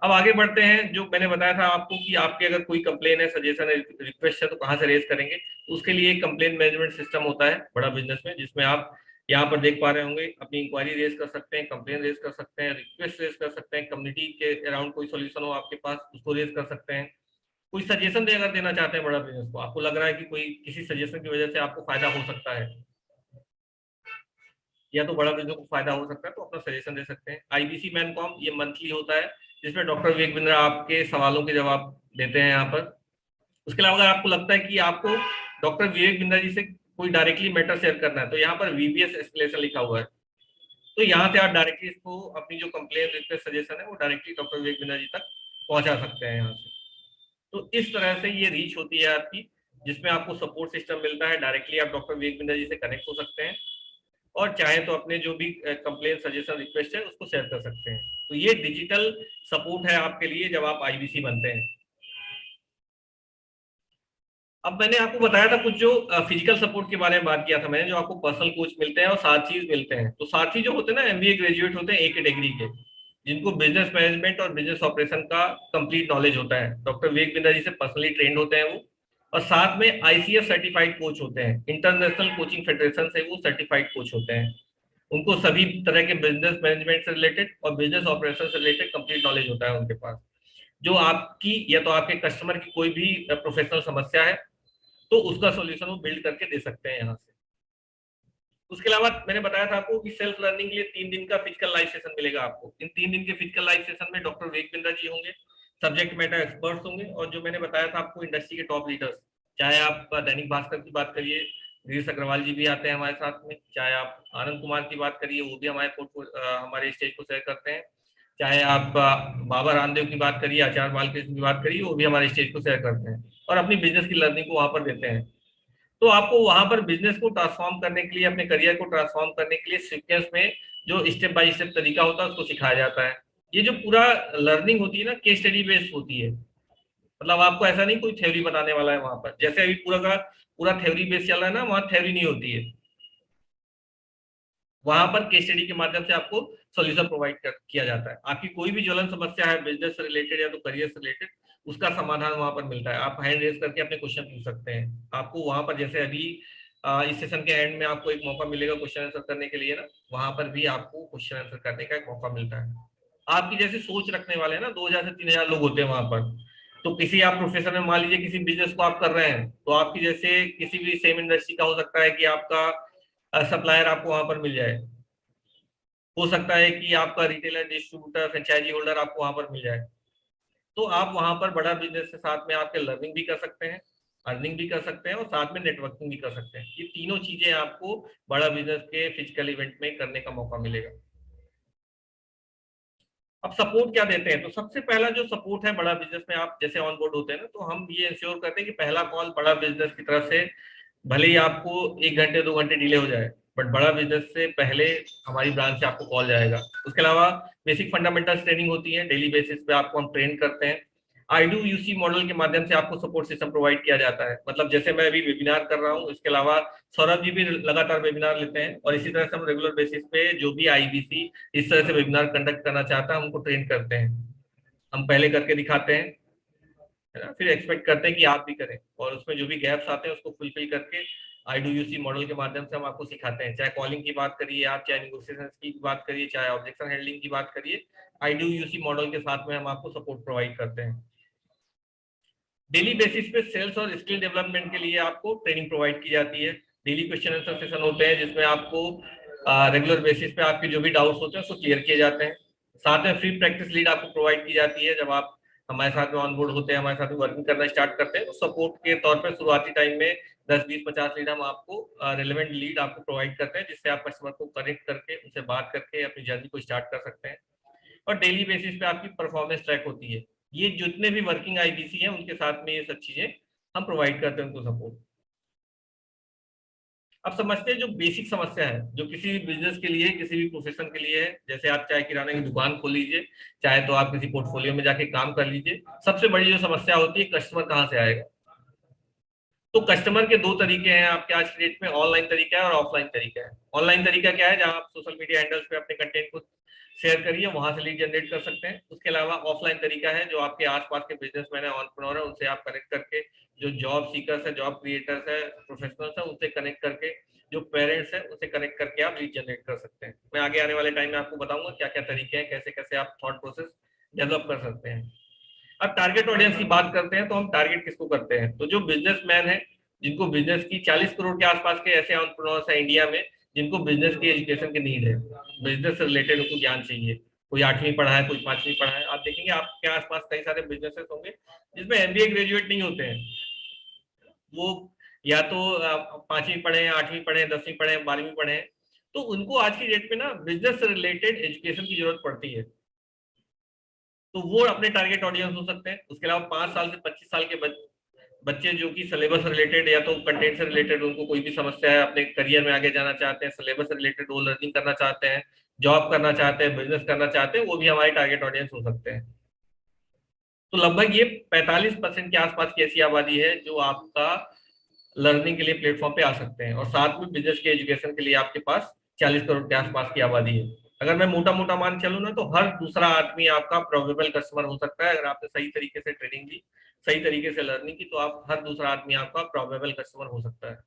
अब आगे बढ़ते हैं। जो मैंने बताया था आपको कि आपके अगर कोई कंप्लेन है, सजेशन है, रिक्वेस्ट है, तो कहाँ से रेज करेंगे, तो उसके लिए एक कंप्लेन मैनेजमेंट सिस्टम होता है बड़ा बिजनेस में, जिसमें आप यहाँ पर देख पा रहे होंगे अपनी इंक्वायरी रेज कर सकते हैं, कंप्लेन रेज कर सकते हैं, रिक्वेस्ट रेज कर सकते हैं, कम्युनिटी के अराउंड कोई सोल्यूशन हो आपके पास उसको रेज कर सकते हैं, कोई सजेशन अगर देना चाहते हैं बड़ा बिजनेस को, आपको लग रहा है कि कोई किसी सजेशन की वजह से आपको फायदा हो सकता है या तो बड़ा बिजनेस को फायदा हो सकता है, तो अपना सजेशन दे सकते हैं। आईबीसी मैनकॉम ये मंथली होता है जिसमें डॉक्टर विवेक बिंद्रा आपके सवालों के जवाब देते हैं यहाँ पर। उसके अलावा अगर आपको लगता है कि आपको डॉक्टर विवेक बिंद्रा जी से कोई डायरेक्टली मैटर शेयर करना है, तो यहाँ पर वीबीएस एस्केलेशन लिखा हुआ है, तो यहाँ से आप डायरेक्टली इसको अपनी जो कंप्लेन रिक्वेस्ट सजेशन है वो डायरेक्टली डॉक्टर विवेक बिंद्रा जी तक पहुंचा सकते हैं यहाँ से। तो इस तरह से ये रीच होती है आपकी, जिसमें आपको सपोर्ट सिस्टम मिलता है, डायरेक्टली आप डॉक्टर विवेक बिंद्रा जी से कनेक्ट हो सकते हैं और चाहे तो अपने जो भी कंप्लेन सजेशन रिक्वेस्ट है उसको शेयर कर सकते हैं। तो ये डिजिटल सपोर्ट है आपके लिए जब आप आईबीसी बनते हैं। अब मैंने आपको बताया था कुछ जो फिजिकल सपोर्ट के बारे में बात किया था मैंने, जो आपको पर्सनल कोच मिलते हैं और साथी मिलते हैं। तो साथी जो होते हैं ना एमबीए ग्रेजुएट होते हैं एक कैटेगरी के, जिनको बिजनेस मैनेजमेंट और बिजनेस ऑपरेशन का कंप्लीट नॉलेज होता है, डॉक्टर विवेक बिंद्रा जी से पर्सनली ट्रेंड होते हैं वो, और साथ में आईसीएफ सर्टिफाइड कोच होते हैं, इंटरनेशनल कोचिंग फेडरेशन से वो सर्टिफाइड कोच होते हैं। उनको सभी तरह के बिजनेस मैनेजमेंट से रिलेटेड और बिजनेस ऑपरेशन से रिलेटेड कंप्लीट नॉलेज होता है उनके पास। जो आपकी या तो आपके कस्टमर की कोई भी प्रोफेशनल समस्या है तो उसका सॉल्यूशन वो बिल्ड करके दे सकते हैं यहाँ से। उसके अलावा मैंने बताया था आपको कि सेल्फ लर्निंग के लिए 3 दिन का फिजिकल लाइव सेशन मिलेगा आपको। इन 3 दिन के फिजिकल लाइव सेशन में डॉक्टर विवेक बिंद्रा जी होंगे, सब्जेक्ट मैटर एक्सपर्ट्स होंगे, और जो मैंने बताया था आपको इंडस्ट्री के टॉप लीडर्स, चाहे आप दैनिक भास्कर की बात करिए, गिरीश अग्रवाल जी भी आते हैं हमारे साथ में, चाहे आप आनंद कुमार की बात करिए वो भी हमारे स्टेज को शेयर करते हैं, चाहे आप बाबा रामदेव की बात करिए, आचार्य बालकृष्ण की बात करिए, वो भी हमारे स्टेज को शेयर करते हैं और अपनी बिजनेस की लर्निंग को वहां पर देते हैं। तो आपको वहां पर बिजनेस को ट्रांसफॉर्म करने के लिए, अपने करियर को ट्रांसफॉर्म करने के लिए सीक्वेंस में जो स्टेप बाय स्टेप तरीका होता है उसको सिखाया जाता है। ये जो पूरा लर्निंग होती है ना, केस स्टडी बेस्ड होती है। मतलब आपको ऐसा नहीं कोई थ्योरी बताने वाला है वहां पर, जैसे अभी पूरा का पूरा थ्योरी बेस्ड चल रहा है ना, वहां थ्योरी नहीं होती है। वहां पर केस स्टडी के माध्यम से आपको सॉल्यूशन प्रोवाइड किया जाता है। आपकी कोई भी ज्वलन समस्या है बिजनेस से रिलेटेड या तो करियर से रिलेटेड, उसका समाधान वहां पर मिलता है। आप हैंड रेज करके अपने क्वेश्चन पूछ सकते हैं। आपको वहां पर जैसे अभी इस सेशन के एंड में आपको एक मौका मिलेगा क्वेश्चन आंसर करने के लिए ना, वहां पर भी आपको क्वेश्चन आंसर करने का एक मौका मिलता है। आपकी जैसे सोच रखने वाले हैं ना, 2000 से 3000 लोग होते हैं वहां पर। तो किसी आप प्रोफेशन में मान लीजिए किसी बिजनेस को आप कर रहे हैं, तो आपकी जैसे किसी भी सेम इंडस्ट्री का हो सकता है कि आपका सप्लायर आपको वहां पर मिल जाए। हो सकता है कि आपका रिटेलर, डिस्ट्रीब्यूटर, फ्रेंचाइजी होल्डर आपको वहां पर मिल जाए। तो आप वहां पर बड़ा बिजनेस के साथ में आपके लर्निंग भी कर सकते हैं, अर्निंग भी कर सकते हैं और साथ में नेटवर्किंग भी कर सकते हैं। ये तीनों चीजें आपको बड़ा बिजनेस के फिजिकल इवेंट में करने का मौका मिलेगा। अब सपोर्ट क्या देते हैं, तो सबसे पहला जो सपोर्ट है बड़ा बिजनेस में, आप जैसे ऑन बोर्ड होते हैं ना, तो हम ये इंश्योर करते हैं कि पहला कॉल बड़ा बिजनेस की तरफ से, भले ही आपको 1 घंटे 2 घंटे डिले हो जाए, बट बड़ा बिजनेस से पहले हमारी ब्रांच से आपको कॉल जाएगा। उसके अलावा बेसिक फंडामेंटल्स ट्रेनिंग होती है, डेली बेसिस पे आपको हम ट्रेन करते हैं। आई डू यूसी मॉडल के माध्यम से आपको सपोर्ट सिस्टम प्रोवाइड किया जाता है। मतलब जैसे मैं अभी वेबिनार कर रहा हूँ, इसके अलावा सौरभ जी भी लगातार वेबिनार लेते हैं, और इसी तरह से हम रेगुलर बेसिस पे जो भी आईबीसी इस तरह से वेबिनार कंडक्ट करना चाहता है, हम उनको ट्रेन करते हैं। हम पहले करके दिखाते हैं, है ना, फिर एक्सपेक्ट करते हैं कि आप भी करें, और उसमें जो भी गैप्स आते हैं उसको फुलफिल करके आई डू यूसी मॉडल के माध्यम से हम आपको सिखाते हैं। चाहे कॉलिंग की बात करिए आप, चाहे निगोशिएशन की बात करिए, चाहे ऑब्जेक्शन हैंडलिंग की बात करिए, आई डू यूसी मॉडल के साथ में हम आपको सपोर्ट प्रोवाइड करते हैं। डेली बेसिस पे सेल्स और स्किल डेवलपमेंट के लिए आपको ट्रेनिंग प्रोवाइड की जाती है। डेली क्वेश्चन आंसर सेशन होते हैं जिसमें आपको रेगुलर बेसिस पे आपके जो भी डाउट्स होते हैं उसको क्लियर किए जाते हैं। साथ में फ्री प्रैक्टिस लीड आपको प्रोवाइड की जाती है। जब आप हमारे साथ में ऑन बोर्ड होते हैं, हमारे साथ में वर्किंग करना स्टार्ट करते हैं, तो सपोर्ट के तौर पर शुरुआती टाइम में 10 20 50 लीड हम आपको रिलेवेंट लीड आपको प्रोवाइड करते हैं, जिससे आप कस्टमर को कनेक्ट करके उनसे बात करके अपनी जर्नी को स्टार्ट कर सकते हैं। और डेली बेसिस पे आपकी परफॉर्मेंस ट्रैक होती है। ये जितने भी वर्किंग आईबीसी हैं उनके साथ में ये सब चीजें हम प्रोवाइड करते हैं उनको सपोर्ट। अब समझते हैं जो बेसिक समस्या है जो किसी भी बिजनेस के लिए, किसी भी प्रोफेशन के लिए है। जैसे आप चाहे किराने की दुकान खोल लीजिए, चाहे तो आप किसी पोर्टफोलियो में जाके काम कर लीजिए, सबसे बड़ी जो समस्या होती है कस्टमर कहाँ से आएगा। तो कस्टमर के दो तरीके हैं आपके आज की डेट में, ऑनलाइन तरीका है और ऑफलाइन तरीका है। ऑनलाइन तरीका क्या है, जहां आप सोशल मीडिया हैंडल्स पे अपने कंटेंट को शेयर करिए, वहां से लीड जनरेट कर सकते हैं। उसके अलावा ऑफलाइन तरीका है, जो आपके आसपास के बिजनेसमैन है, एंटरप्रेन्योर है, उनसे आप कनेक्ट करके, जो जॉब सीकर्स है, जॉब क्रिएटर्स है, प्रोफेशनल्स है, उनसे कनेक्ट करके, जो पेरेंट्स है उनसे कनेक्ट करके आप लीड जनरेट कर सकते हैं। मैं आगे आने वाले टाइम में आपको बताऊंगा क्या क्या तरीके हैं, कैसे कैसे आप थॉट प्रोसेस डेवलप कर सकते हैं। अब टारगेट ऑडियंस की बात करते हैं, तो हम टारगेट किसको करते हैं, तो जो बिजनेसमैन है, जिनको बिजनेस की 40 करोड़ के आसपास के ऐसे एंटरप्रेन्योर्स हैं इंडिया में, जिनको बिजनेस की एजुकेशन की नीड है, बिजनेस से रिलेटेड उनको ज्ञान चाहिए। कोई 8वीं पढ़ा है, कोई 5वीं पढ़ा है। आप देखेंगे आपके आसपास कई सारे बिजनेसेस होंगे जिसमें एमबीए ग्रेजुएट नहीं होते हैं। वो या तो 5वीं पढ़े, 8वीं पढ़े, 10वीं पढ़े, 12वीं पढ़े। तो उनको आज की डेट में ना बिजनेस से रिलेटेड एजुकेशन की जरूरत पड़ती है। तो वो अपने टारगेट ऑडियंस हो सकते हैं। उसके अलावा 5 साल से 25 साल के बच्चे जो कि सिलेबस रिलेटेड या तो कंटेंट से रिलेटेड, उनको कोई भी समस्या है, अपने करियर में आगे जाना चाहते हैं, सिलेबस से रिलेटेड वो लर्निंग करना चाहते हैं, जॉब करना चाहते हैं, बिजनेस करना चाहते हैं, वो भी हमारे टारगेट ऑडियंस हो सकते हैं। तो लगभग ये 45% के आसपास की ऐसी आबादी है जो आपका लर्निंग के लिए प्लेटफॉर्म पे आ सकते हैं, और साथ में बिजनेस के एजुकेशन के लिए आपके पास 40 करोड़ के आसपास की आबादी है। अगर मैं मोटा मोटा मान चलूँ ना, तो हर दूसरा आदमी आपका प्रोबेबल कस्टमर हो सकता है। अगर आपने सही तरीके से ट्रेनिंग दी, सही तरीके से लर्निंग की, तो आप हर दूसरा आदमी आपका प्रोबेबल कस्टमर हो सकता है।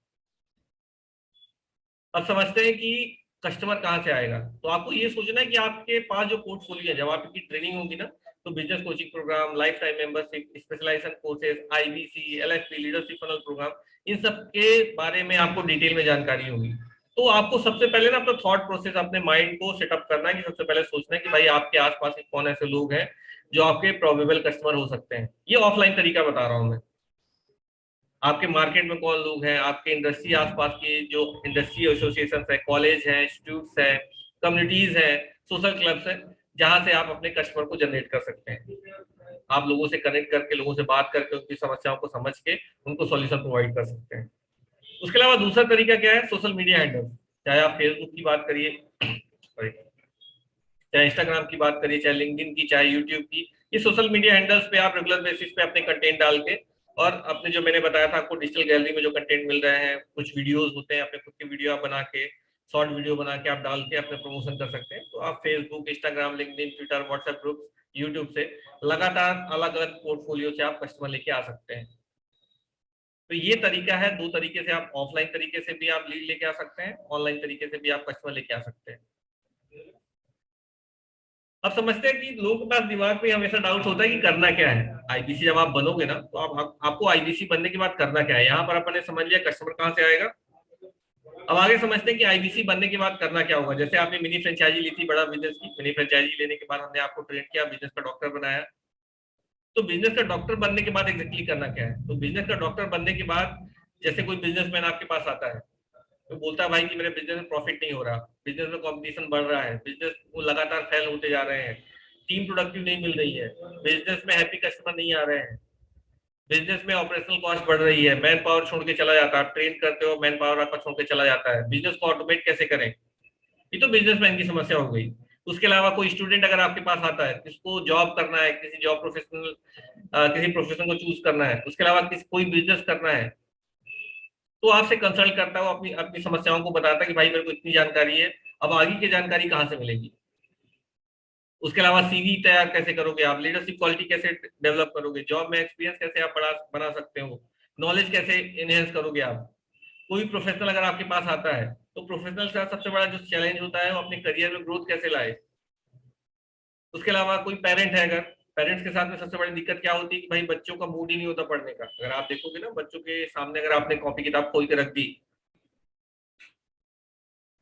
अब समझते हैं कि कस्टमर कहाँ से आएगा। तो आपको ये सोचना है कि आपके पास जो पोर्टफोलियो है, जब आपकी ट्रेनिंग होगी ना, तो business coaching programme, lifetime membership, specialisation courses, IBC, LSP, leadership funnel programme, इन सब के बारे में आपको डिटेल में जानकारी होगी। तो आपको सबसे पहले ना अपना थॉट प्रोसेस, अपने माइंड को सेटअप करना है कि सबसे पहले सोचना है कि भाई आपके आसपास कौन ऐसे लोग हैं जो आपके प्रोबेबल कस्टमर हो सकते हैं। ये ऑफलाइन तरीका बता रहा हूँ मैं। आपके मार्केट में कौन लोग हैं, आपके इंडस्ट्री आसपास की जो इंडस्ट्री एसोसिएशन है, कॉलेज है, इंस्टीट्यूट्स है, कम्युनिटीज है, सोशल क्लब्स है, जहां से आप अपने कस्टमर को जनरेट कर सकते हैं। आप लोगों से कनेक्ट करके, लोगों से बात करके, उनकी समस्याओं को समझ के उनको सॉल्यूशन प्रोवाइड कर सकते हैं। उसके अलावा दूसरा तरीका क्या है, सोशल मीडिया हैंडल। चाहे आप फेसबुक की बात करिए, चाहे इंस्टाग्राम की बात करिए, चाहे लिंक्डइन की, चाहे यूट्यूब की, ये सोशल मीडिया हैंडल्स पे आप रेगुलर बेसिस पे अपने कंटेंट डाल के, और अपने जो मैंने बताया था आपको डिजिटल गैलरी में जो कंटेंट मिल रहे हैं, कुछ वीडियोस होते हैं, अपने खुद के वीडियो आप बना के, शॉर्ट वीडियो बना के आप डाल के अपने प्रमोशन कर सकते हैं। तो आप Facebook, Instagram, LinkedIn, Twitter, WhatsApp group, YouTube से लगातार अलग अलग पोर्टफोलियो से आप कस्टमर लेके आ सकते हैं। तो ये तरीका है, दो तरीके से आप ऑफलाइन तरीके से भी आप लीड लेके आ सकते हैं, ऑनलाइन तरीके से भी आप कस्टमर लेके आ सकते हैं। अब समझते हैं कि लोगों के पास दिमाग में हमेशा डाउट होता है कि करना क्या है आईबीसी। जब आप बनोगे ना, तो आपको आईबीसी बनने के बाद करना क्या है। यहाँ पर अपन ने समझ लिया कस्टमर कहाँ से आएगा। अब आगे समझते हैं कि आईबीसी बनने के बाद करना क्या होगा। जैसे आपने मिनी फ्रेंचाइजी ली थी बड़ा बिजनेस की, मिनी फ्रेंचाइजी लेने के बाद हमने आपको ट्रेन किया, बिजनेस का डॉक्टर बनाया। तो बिजनेस का डॉक्टर बनने के बाद एग्जैक्टली करना क्या है। तो बिजनेस का डॉक्टर बनने के बाद, जैसे कोई बिजनेसमैन आपके पास आता है तो बोलता है भाई कि मेरे बिजनेस में प्रॉफिट नहीं हो रहा, बिजनेस में कंपटीशन बढ़ रहा है, बिजनेस वो लगातार फेल होते जा रहे हैं, टीम प्रोडक्टिव नहीं मिल रही है, बिजनेस में हैप्पी कस्टमर नहीं आ रहे हैं, बिजनेस में ऑपरेशनल कॉस्ट बढ़ रही है, मैन पावर छोड़ के चला जाता है, आप ट्रेन करते हो मैन पावर आपका छोड़ के चला जाता है, बिजनेस को ऑटोमेट कैसे करें। ये तो बिजनेसमैन की समस्या हो गई। उसके अलावा कोई स्टूडेंट अगर आपके पास आता है, किसको जॉब करना है, किसी जॉब प्रोफेशनल, किसी प्रोफेशन को चूज करना है, उसके अलावा किसी कोई बिजनेस करना है, तो आपसे कंसल्ट करता हो, अपनी अपनी समस्याओं को बताता है कि भाई मेरे को इतनी जानकारी है, अब आगे की जानकारी कहाँ से मिलेगी। उसके अलावा सीवी तैयार कैसे करोगे आप, लीडरशिप क्वालिटी कैसे डेवलप करोगे, जॉब में एक्सपीरियंस कैसे आप बना सकते हो, नॉलेज कैसे एनहेंस करोगे आप। कोई प्रोफेशनल अगर आपके पास आता है, तो प्रोफेशनल का सबसे बड़ा जो चैलेंज होता है वो अपने करियर में ग्रोथ कैसे लाए। उसके अलावा कोई पेरेंट है, अगर पेरेंट्स के साथ में सबसे बड़ी दिक्कत क्या होती है कि भाई बच्चों का मूड ही नहीं होता पढ़ने का। अगर आप देखोगे ना, बच्चों के सामने अगर आपने कॉपी किताब खोल के रख दी,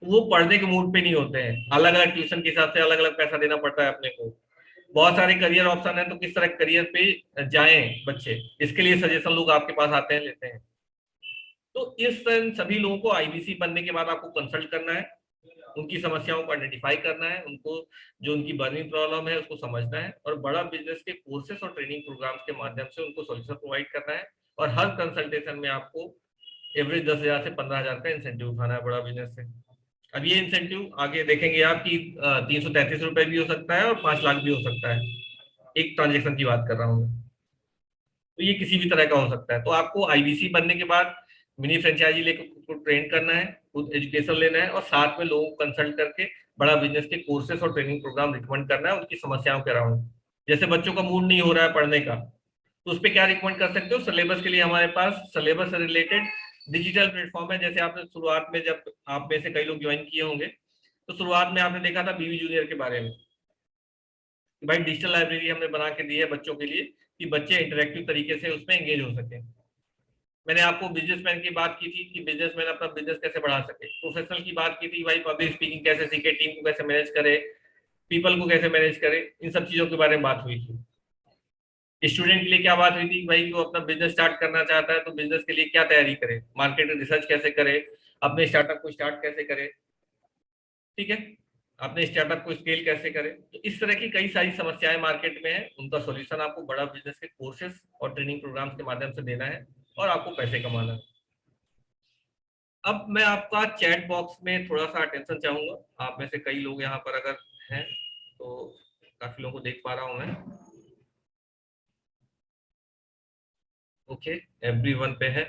वो पढ़ने के मूड पे नहीं होते हैं। अलग अलग ट्यूशन के हिसाब से अलग अलग पैसा देना पड़ता है अपने को। बहुत सारे करियर ऑप्शन है, तो किस तरह करियर पे जाएं बच्चे, इसके लिए सजेशन लोग आपके पास आते हैं, लेते हैं। तो इस सभी लोगों को आईबीसी बनने के बाद आपको कंसल्ट करना है, उनकी समस्याओं को आइडेंटिफाई करना है, उनको जो उनकी बर्निंग प्रॉब्लम है उसको समझना है, और बड़ा बिजनेस के कोर्सेस और ट्रेनिंग प्रोग्राम्स के माध्यम से उनको सॉल्यूशन प्रोवाइड करना है। और हर कंसल्टेशन में आपको एवरेज 10,000 से 15,000 का इंसेंटिव उठाना है बड़ा बिजनेस से। अब ये इंसेंटिव आगे देखेंगे आप कि 333 रुपए भी हो सकता है और 5 लाख भी हो सकता है। एक ट्रांजेक्शन की बात कर रहा हूँ मैं। तो ये किसी भी तरह का हो सकता है। तो आपको आईबीसी बनने के बाद मिनी फ्रेंचाइजी लेकर खुद को ट्रेन करना है, खुद एजुकेशन लेना है, और साथ में लोगों को कंसल्ट करके बड़ा बिजनेस के कोर्सेस और ट्रेनिंग प्रोग्राम रिकमेंड करना है उनकी समस्याओं के अराउंड। जैसे बच्चों का मूड नहीं हो रहा है पढ़ने का, तो उस पर क्या रिकमेंड कर सकते हो। सिलेबस के लिए हमारे पास सिलेबस से रिलेटेड डिजिटल प्लेटफॉर्म है। जैसे आपने शुरुआत में, जब आप में से कई लोग ज्वाइन किए होंगे, तो शुरुआत में आपने देखा था बीवी जूनियर के बारे में, कि भाई डिजिटल लाइब्रेरी हमने बना के दी है बच्चों के लिए, कि बच्चे इंटरेक्टिव तरीके से उसमें एंगेज हो सके। मैंने आपको बिजनेसमैन की बात की थी कि बिजनेसमैन अपना बिजनेस कैसे बढ़ा सके। प्रोफेशनल की बात की थी, भाई पब्लिक स्पीकिंग कैसे सीखे, टीम को कैसे मैनेज करे, पीपल को कैसे मैनेज करे, इन सब चीजों के बारे में बात हुई थी। स्टूडेंट के लिए क्या बात हुई थी, भाई वो अपना बिजनेस स्टार्ट करना चाहता है तो बिजनेस के लिए क्या तैयारी करे, मार्केट रिसर्च कैसे करे, अपने स्टार्टअप को स्टार्ट कैसे करे, ठीक है, अपने स्टार्टअप को स्केल कैसे करें। तो इस तरह की कई सारी समस्याएं मार्केट में है, उनका सॉल्यूशन आपको बड़ा बिजनेस के कोर्सेज और ट्रेनिंग प्रोग्राम्स के माध्यम से देना है, और आपको पैसे कमाना है। अब मैं आपका चैट बॉक्स में थोड़ा सा अटेंशन चाहूंगा। आप में से कई लोग यहाँ पर अगर हैं, तो काफी लोगों को देख पा रहा हूं मैं। ओके, एवरीवन पे है।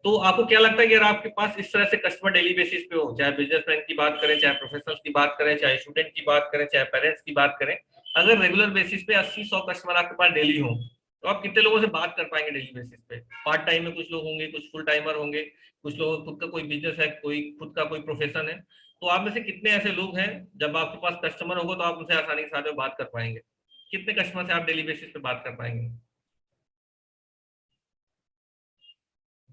तो आपको क्या लगता है कि अगर आपके पास इस तरह से कस्टमर डेली बेसिस पे हो, चाहे बिजनेसमैन की बात करें, चाहे प्रोफेशनल्स की बात करें, चाहे स्टूडेंट की बात करें, चाहे पेरेंट्स की बात करें, अगर रेगुलर बेसिस पे 80-100 कस्टमर आपके पास डेली हो, तो आप कितने लोगों से बात कर पाएंगे डेली बेसिस पे। पार्ट टाइम में कुछ लोग होंगे, कुछ फुल टाइमर होंगे, कुछ लोगों खुद का कोई बिजनेस है, कोई खुद का कोई प्रोफेशन है। तो आप में से कितने ऐसे लोग हैं, जब आपके पास कस्टमर होगा तो आप उनसे आसानी के साथ में बात कर पाएंगे। कितने कस्टमर से आप डेली बेसिस पे बात कर पाएंगे।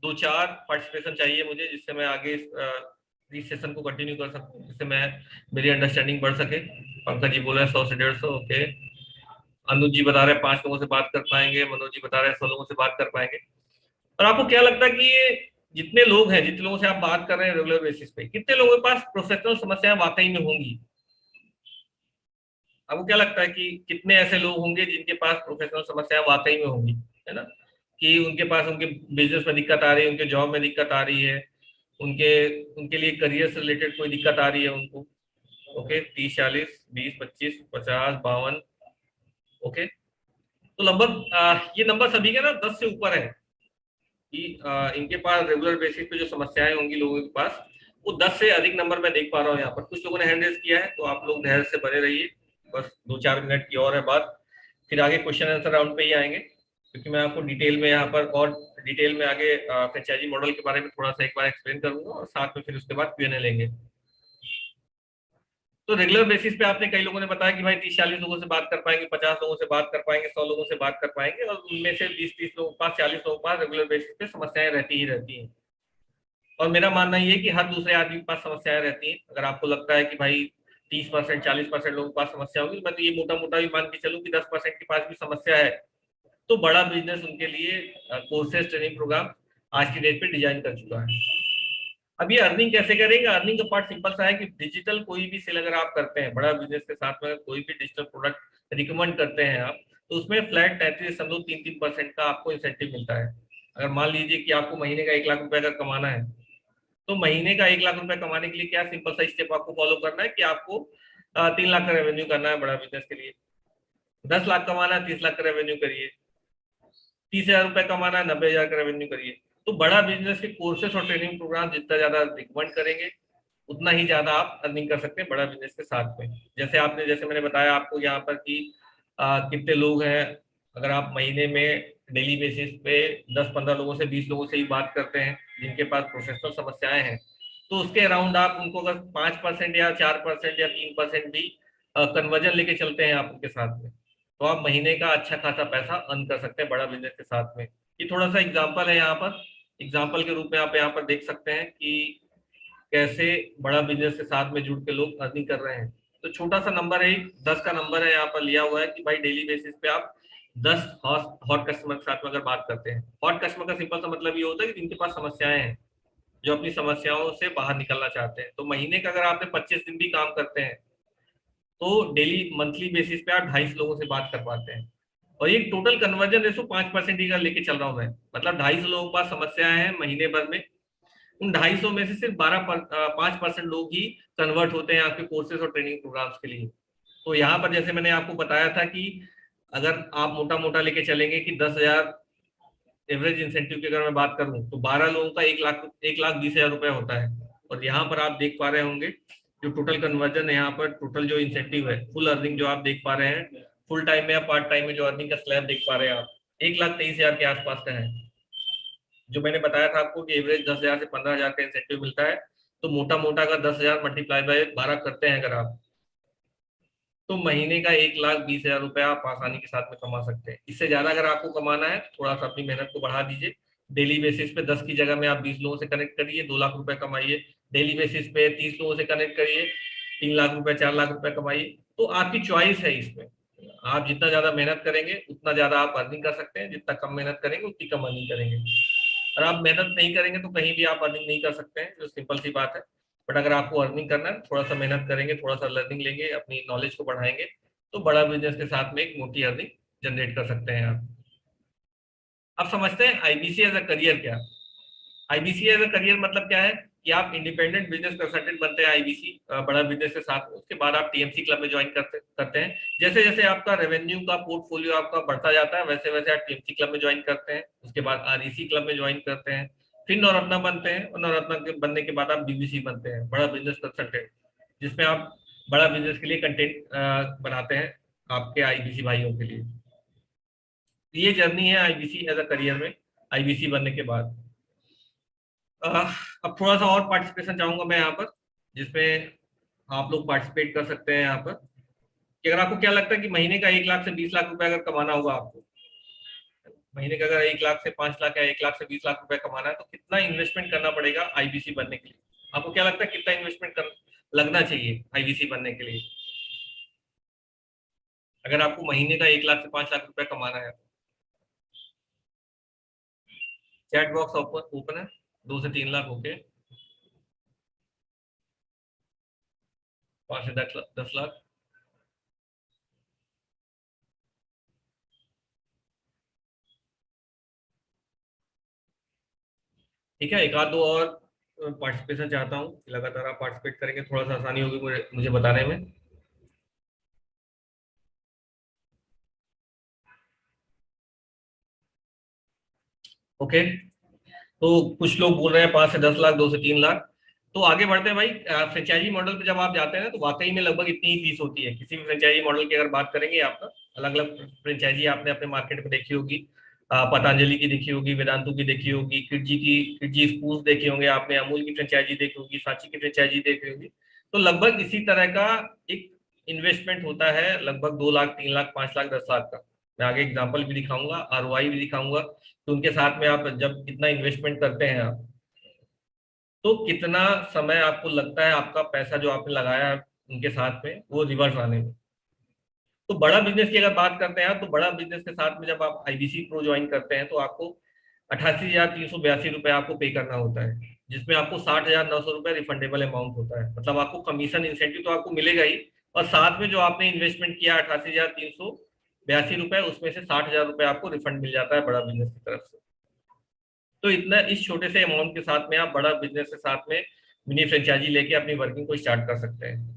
2-4 पार्टिसिपेशन चाहिए मुझे, जिससे मैं आगे इस सेशन को कंटिन्यू कर सकूं, जिससे मैं मेरी अंडरस्टैंडिंग बढ़ सके। पंकज जी बोल रहे हैं 100 से 150। ओके, अनुज जी बता रहे हैं 5 लोगों से बात कर पाएंगे, मनोज जी बता रहे हैं 100 लोगों से बात कर पाएंगे। और आपको क्या लगता है कि ये जितने लोग हैं, जितने लोगों से आप बात कर रहे हैं रेगुलर बेसिस पे, कितने लोगों के पास प्रोफेशनल समस्याएं वाकई में होंगी। आपको क्या लगता है कि कितने ऐसे लोग होंगे जिनके पास प्रोफेशनल समस्याएं वाकई में होंगी, है ना, कि उनके पास उनके बिजनेस में दिक्कत आ रही है, उनके जॉब में दिक्कत आ रही है, उनके उनके लिए करियर से रिलेटेड कोई दिक्कत आ रही है उनको। ओके, 30, 40, 20, 25, 50, 52। ओके, तो लगभग ये नंबर सभी के ना 10 से ऊपर है कि इनके पास रेगुलर बेसिस पे जो समस्याएं होंगी लोगों के पास, वो 10 से अधिक नंबर मैं देख पा रहा हूँ यहाँ पर। कुछ लोगों ने हैंड रेज किया है, तो आप लोग धैर्य से बने रहिए, बस 2-4 मिनट की और है बात, फिर आगे क्वेश्चन आंसर राउंड पे ही आएंगे, क्योंकि मैं आपको डिटेल में यहाँ पर और डिटेल में आगे फ्रेंचाइजी मॉडल के बारे में थोड़ा सा एक बार एक्सप्लेन करूंगा, और साथ में फिर उसके बाद Q&A लेंगे। तो रेगुलर बेसिस पे आपने कई लोगों ने बताया कि भाई 30-40 लोगों से बात कर पाएंगे, 50 लोगों से बात कर पाएंगे, 100 लोगों से बात कर पाएंगे, और उनमें से 20-30 लोगों के पास, 40 लोगों के पास रेगुलर बेसिस पे समस्याएं रहती ही रहती हैं। और मेरा मानना ये है कि हर दूसरे आदमी के पास समस्याएं रहती हैं। अगर आपको लगता है कि भाई 30%, 40% लोगों के पास समस्या होगी, मैं तो ये मोटा मोटा भी मान के चलूँ कि 10% के पास भी समस्या है, तो बड़ा बिजनेस उनके लिए कोर्सेज, ट्रेनिंग प्रोग्राम आज की डेट पे डिजाइन कर चुका है। अब ये अर्निंग कैसे करेंगे? अर्निंग का पार्ट सिंपल सा है कि डिजिटल कोई भी सेल अगर आप करते हैं, बड़ा बिजनेस के साथ में कोई भी डिजिटल प्रोडक्ट रिकमेंड करते हैं आप, तो उसमें फ्लैट 33.33% का आपको इंसेंटिव मिलता है। अगर मान लीजिए कि आपको महीने का 1 लाख रुपए अगर कमाना है, तो महीने का 1 लाख रुपए कमाने के लिए क्या सिंपल सा स्टेप आपको फॉलो करना है कि आपको 3 लाख का रेवेन्यू करना है बड़ा बिजनेस के लिए। 10 लाख कमाना है, 30 लाख का रेवेन्यू करिए। 30,000 रुपए कमाना है, 90,000 का रेवेन्यू करिए। तो बड़ा बिजनेस के कोर्सेस और ट्रेनिंग प्रोग्राम जितना ज्यादा रिकमेंड करेंगे, उतना ही ज्यादा आप अर्निंग कर सकते हैं बड़ा बिजनेस के साथ में। जैसे मैंने बताया आपको यहाँ पर कि कितने लोग हैं, अगर आप महीने में डेली बेसिस पे 10-15 लोगों से, 20 लोगों से ही बात करते हैं जिनके पास प्रोफेशनल समस्याएं हैं, तो उसके अराउंड आप उनको अगर 5% या 4% या 3% भी कन्वर्जन लेके चलते हैं आप उनके साथ में, तो आप महीने का अच्छा खासा पैसा अर्न कर सकते हैं बड़ा बिजनेस के साथ में। ये थोड़ा सा एग्जांपल है यहाँ पर, एग्जांपल के रूप में आप यहाँ पर देख सकते हैं कि कैसे बड़ा बिजनेस के साथ में जुड़ के लोग अर्निंग कर रहे हैं। तो छोटा सा नंबर है, 10 का नंबर है यहाँ पर लिया हुआ है कि भाई डेली बेसिस पे आप 10 हॉट कस्टमर के साथ में अगर बात करते हैं। हॉट कस्टमर का सिंपल सा मतलब ये होता है कि जिनके पास समस्याएं हैं, जो अपनी समस्याओं से बाहर निकलना चाहते हैं। तो महीने का अगर आपने 25 दिन भी काम करते हैं, तो डेली मंथली बेसिस पे आप 250 लोगों से बात कर पाते हैं। और ये टोटल कन्वर्जन रेशो 5% ही का लेके चल रहा हूँ मैं, मतलब 250 लोगों के पास समस्याएं हैं महीने भर में, उन 250 में से सिर्फ 5% लोग ही कन्वर्ट होते हैं आपके कोर्सेज और ट्रेनिंग प्रोग्राम्स के लिए। तो यहाँ पर जैसे मैंने आपको बताया था कि अगर आप मोटा मोटा लेके चलेंगे कि 10,000 एवरेज इंसेंटिव की अगर मैं बात करूं, तो 12 लोगों का 1,20,000 रुपए होता है। और यहाँ पर आप देख पा रहे होंगे जो टोटल कन्वर्जन है, यहाँ पर टोटल जो इंसेंटिव है, फुल अर्निंग जो आप देख पा रहे हैं, फुल टाइम में या पार्ट टाइम में जो अर्निंग का स्लैब देख पा रहे हैं आप, 1,23,000 के आसपास का है। जो मैंने बताया था आपको कि एवरेज 10,000 से 15,000 का इंसेंटिव मिलता है, तो मोटा मोटा अगर 10,000 मल्टीप्लाई बाय 12 करते हैं अगर आप, तो महीने का 1,20,000 रुपए आप आसानी के साथ में कमा सकते हैं। इससे ज्यादा अगर आपको कमाना है, थोड़ा सा अपनी मेहनत को बढ़ा दीजिए। डेली बेसिस पे 10 की जगह में आप 20 लोगों से कनेक्ट करिए, 2 लाख रुपए कमाइए। डेली बेसिस पे 30 लोगों से कनेक्ट करिए, 3 लाख रुपए, 4 लाख रुपए कमाइए। तो आपकी चॉइस है इसमें, आप जितना ज्यादा मेहनत करेंगे उतना ज्यादा आप अर्निंग कर सकते हैं, जितना कम मेहनत करेंगे उतनी कम अर्निंग करेंगे। और आप मेहनत नहीं करेंगे तो कहीं भी आप अर्निंग नहीं कर सकते हैं, जो सिंपल सी बात है। बट अगर आपको अर्निंग करना है, थोड़ा सा मेहनत करेंगे, थोड़ा सा लर्निंग लेंगे, अपनी नॉलेज को बढ़ाएंगे, तो बड़ा बिजनेस के साथ में एक मोटी अर्निंग जनरेट कर सकते हैं आप। अब समझते हैं आईबीसी एज अ करियर क्या। आईबीसी एज अ करियर मतलब क्या है कि आप इंडिपेंडेंट बिजनेस कंसल्टेंट बनते हैं आईबीसी बड़ा बिजनेस के साथ। उसके बाद आप टीएमसी क्लब में ज्वाइन करते हैं। जैसे जैसे आपका रेवेन्यू का पोर्टफोलियो आपका बढ़ता जाता है, वैसे वैसे आप टीएमसी क्लब में ज्वाइन करते हैं। उसके बाद आरईसी क्लब में ज्वाइन करते हैं, फिर नवरत्ना बनते हैं, और नवरत्ना के बनने के बाद आप बीबीसी बनते हैं, बड़ा बिजनेस कंसल्टेंट, जिसमें आप बड़ा बिजनेस के लिए कंटेंट बनाते हैं आपके आईबीसी भाइयों के लिए। ये जर्नी है आईबीसी एज अ करियर में, आईबीसी बनने के बाद। अब थोड़ा सा और पार्टिसिपेशन चाहूंगा मैं यहाँ पर, जिसमें आप लोग पार्टिसिपेट कर सकते हैं यहाँ पर, कि अगर आपको क्या लगता है कि महीने का 1 लाख से 20 लाख रुपए अगर कमाना होगा आपको, महीने का अगर 1 लाख से 5 लाख या 1 लाख से 20 लाख रुपए कमाना है, तो कितना इन्वेस्टमेंट करना पड़ेगा आईबीसी बनने के लिए? आपको क्या लगता है कितना इन्वेस्टमेंट लगना चाहिए आईबीसी बनने के लिए, अगर आपको महीने का 1 लाख से 5 लाख रुपए कमाना है? चैट बॉक्स ओपन ओपन है। 2 से 3 लाख, ओके। 5 से 10 लाख। ठीक है, एक आध दो और पार्टिसिपेशन चाहता हूँ, लगातार आप पार्टिसिपेट करेंगे, थोड़ा सा आसानी होगी मुझे बताने में। ओके, तो कुछ लोग बोल रहे हैं 5 से 10 लाख, 2 से 3 लाख। तो आगे बढ़ते हैं भाई। फ्रेंचाइजी मॉडल पे जब आप जाते हैं ना, तो वाकई में लगभग इतनी ही फीस होती है किसी भी फ्रेंचाइजी मॉडल की। अगर बात करेंगे आपका, अलग अलग फ्रेंचाइजी आपने अपने मार्केट में देखी होगी। पतंजलि की देखी होगी, वेदांतु की देखी होगी, किडजी स्कूल देखे होंगे आपने, अमूल की फ्रेंचाइजी देखी होगी, सांची की फ्रेंचाइजी देखी होगी। तो लगभग इसी तरह का एक इन्वेस्टमेंट होता है, लगभग 2 लाख, 3 लाख, 5 लाख, 10 लाख का। मैं आगे एग्जाम्पल भी दिखाऊंगा, आरओआई भी दिखाऊंगा। तो उनके साथ में आप जब इतना इन्वेस्टमेंट करते हैं आप, तो कितना समय आपको लगता है आपका पैसा जो आपने लगाया है उनके साथ में वो रिवर्स आने में। तो बड़ा बिजनेस की अगर बात करते हैं आप, तो बड़ा बिजनेस के साथ में जब आप आईबीसी प्रो ज्वाइन करते हैं, तो आपको 88,382 रुपये आपको पे करना होता है, जिसमें आपको 60,900 रुपये रिफंडेबल अमाउंट होता है। मतलब आपको कमीशन इंसेंटिव तो आपको मिलेगा ही, और साथ में जो आपने इन्वेस्टमेंट किया 88,382 रुपये, उसमें से 60,000 रुपये आपको रिफंड मिल जाता है बड़ा बिजनेस की तरफ से। तो इतना इस छोटे से अमाउंट के साथ में आप बड़ा बिजनेस के साथ में मिनी फ्रेंचाइजी लेके अपनी वर्किंग को स्टार्ट कर सकते हैं।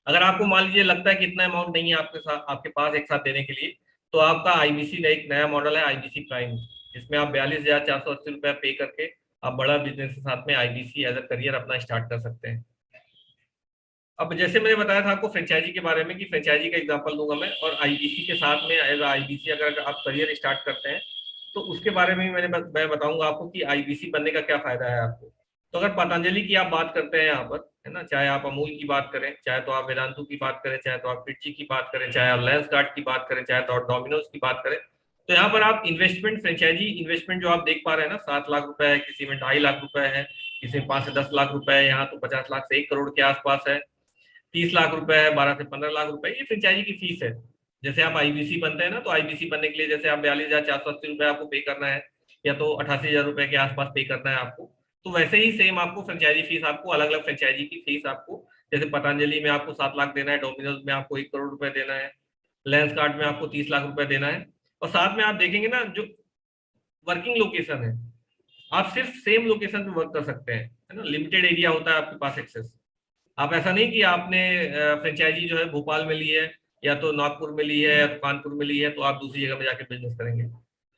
अगर आपको मान लीजिए लगता है कि इतना अमाउंट नहीं है आपके साथ, आपके पास एक साथ देने के लिए, तो आपका आईबीसी एक नया मॉडल है, आईबीसी प्राइम, जिसमें आप 42,480 रुपया पे करके आप बड़ा बिजनेस के साथ में आईबीसी एज अ करियर अपना स्टार्ट कर सकते हैं। अब जैसे मैंने बताया था आपको फ्रेंचाइजी के बारे में, कि फ्रेंचाइजी का एग्जांपल दूंगा मैं, और आईबीसी के साथ में एज आईबीसी अगर आप करियर स्टार्ट करते हैं, तो उसके बारे में मैं बताऊंगा आपको कि आईबीसी बनने का क्या फायदा है आपको। तो अगर पतंजलि की आप बात करते हैं यहाँ पर, है ना, चाहे आप अमूल की बात करें, चाहे तो आप वेदांतु की बात करें, चाहे तो आप पिट्ची की बात करें, चाहे आप लेंस कार्ड की बात करें, चाहे तो आप डोमिनोज की बात करें, तो यहाँ पर आप इन्वेस्टमेंट, फ्रेंचाइजी इन्वेस्टमेंट जो आप देख पा रहे हैं ना, 7 लाख रुपए है, किसी में 2.5 लाख रुपए है, किसी में 5 से 10 लाख रुपए है, यहाँ तो 50 लाख से 1 करोड़ के आसपास है, 30 लाख रुपए है, 12 से 15 लाख रुपए, ये फ्रेंचाइजी की फीस है। जैसे आप आईबीसी बनते हैं ना, तो आईबीसी बनने के लिए जैसे आप 42,480 रुपये आपको पे करना है, या तो 88,000 रुपये के आसपास पे करना है आपको, तो वैसे ही सेम आपको फ्रेंचाइजी फीस, आपको अलग अलग फ्रेंचाइजी की फीस आपको, जैसे पतंजलि में आपको 7 लाख देना है, डोमिनोज में आपको 1 करोड़ रुपए देना है, लेंस कार्ड में आपको 30 लाख रुपए देना है। और साथ में आप देखेंगे ना, जो वर्किंग लोकेशन है, आप सिर्फ सेम लोकेशन पे वर्क कर सकते हैं, है ना, लिमिटेड एरिया होता है आपके पास एक्सेस। आप ऐसा नहीं कि आपने फ्रेंचाइजी जो है भोपाल में ली है, या तो नागपुर में ली है, या तो कानपुर में ली है, तो आप दूसरी जगह में जाके बिजनेस करेंगे।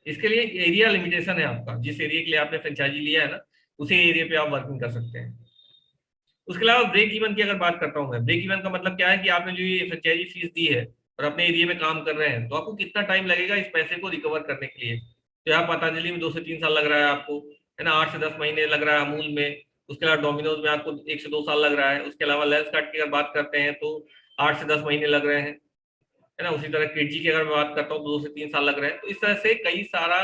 इसके लिए एरिया लिमिटेशन है आपका, जिस एरिया के लिए आपने फ्रेंचाइजी लिया है ना, उसी एरिया पे आप वर्किंग कर सकते हैं। उसके अलावा ब्रेक इवन की अगर बात करता हूँ मैं, ब्रेक इवन का मतलब क्या है, कि आपने जो ये फ्रेंचाइजी फीस दी है और अपने एरिया में काम कर रहे हैं, तो आपको कितना टाइम लगेगा इस पैसे को रिकवर करने के लिए। तो यहाँ पतंजलि में 2 से 3 साल लग रहा है आपको, है ना, 8 से 10 महीने लग रहा है अमूल में। उसके अलावा डोमिनोज में आपको 1 से 2 साल लग रहा है। उसके अलावा लेंस कार्ड की अगर बात करते हैं, तो 8 से 10 महीने लग रहे हैं, है ना। उसी तरह किडजी की अगर मैं बात करता हूँ, 2 से 3 साल लग रहे हैं। तो इस तरह से कई सारा,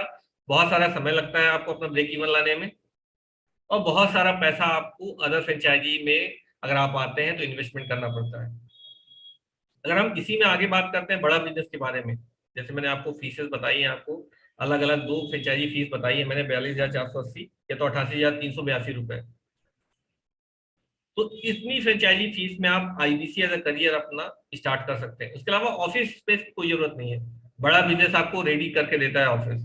बहुत सारा समय लगता है आपको अपना ब्रेक इवन लाने में, और बहुत सारा पैसा आपको अदर फ्रेंचाइजी में अगर आप आते हैं तो इन्वेस्टमेंट करना पड़ता है। अगर हम इसी में आगे बात करते हैं बड़ा बिजनेस के बारे में, जैसे मैंने आपको फीसेस बताई हैं, आपको अलग अलग दो फ्रेंचाइजी फीस बताई है मैंने, 42,480 या तो 88,382 रुपए। तो इतनी फ्रेंचाइजी फीस में आप आईबीसी एज अ करियर अपना स्टार्ट कर सकते हैं। उसके अलावा ऑफिस स्पेस की कोई जरूरत नहीं है, बड़ा बिजनेस आपको रेडी करके देता है ऑफिस।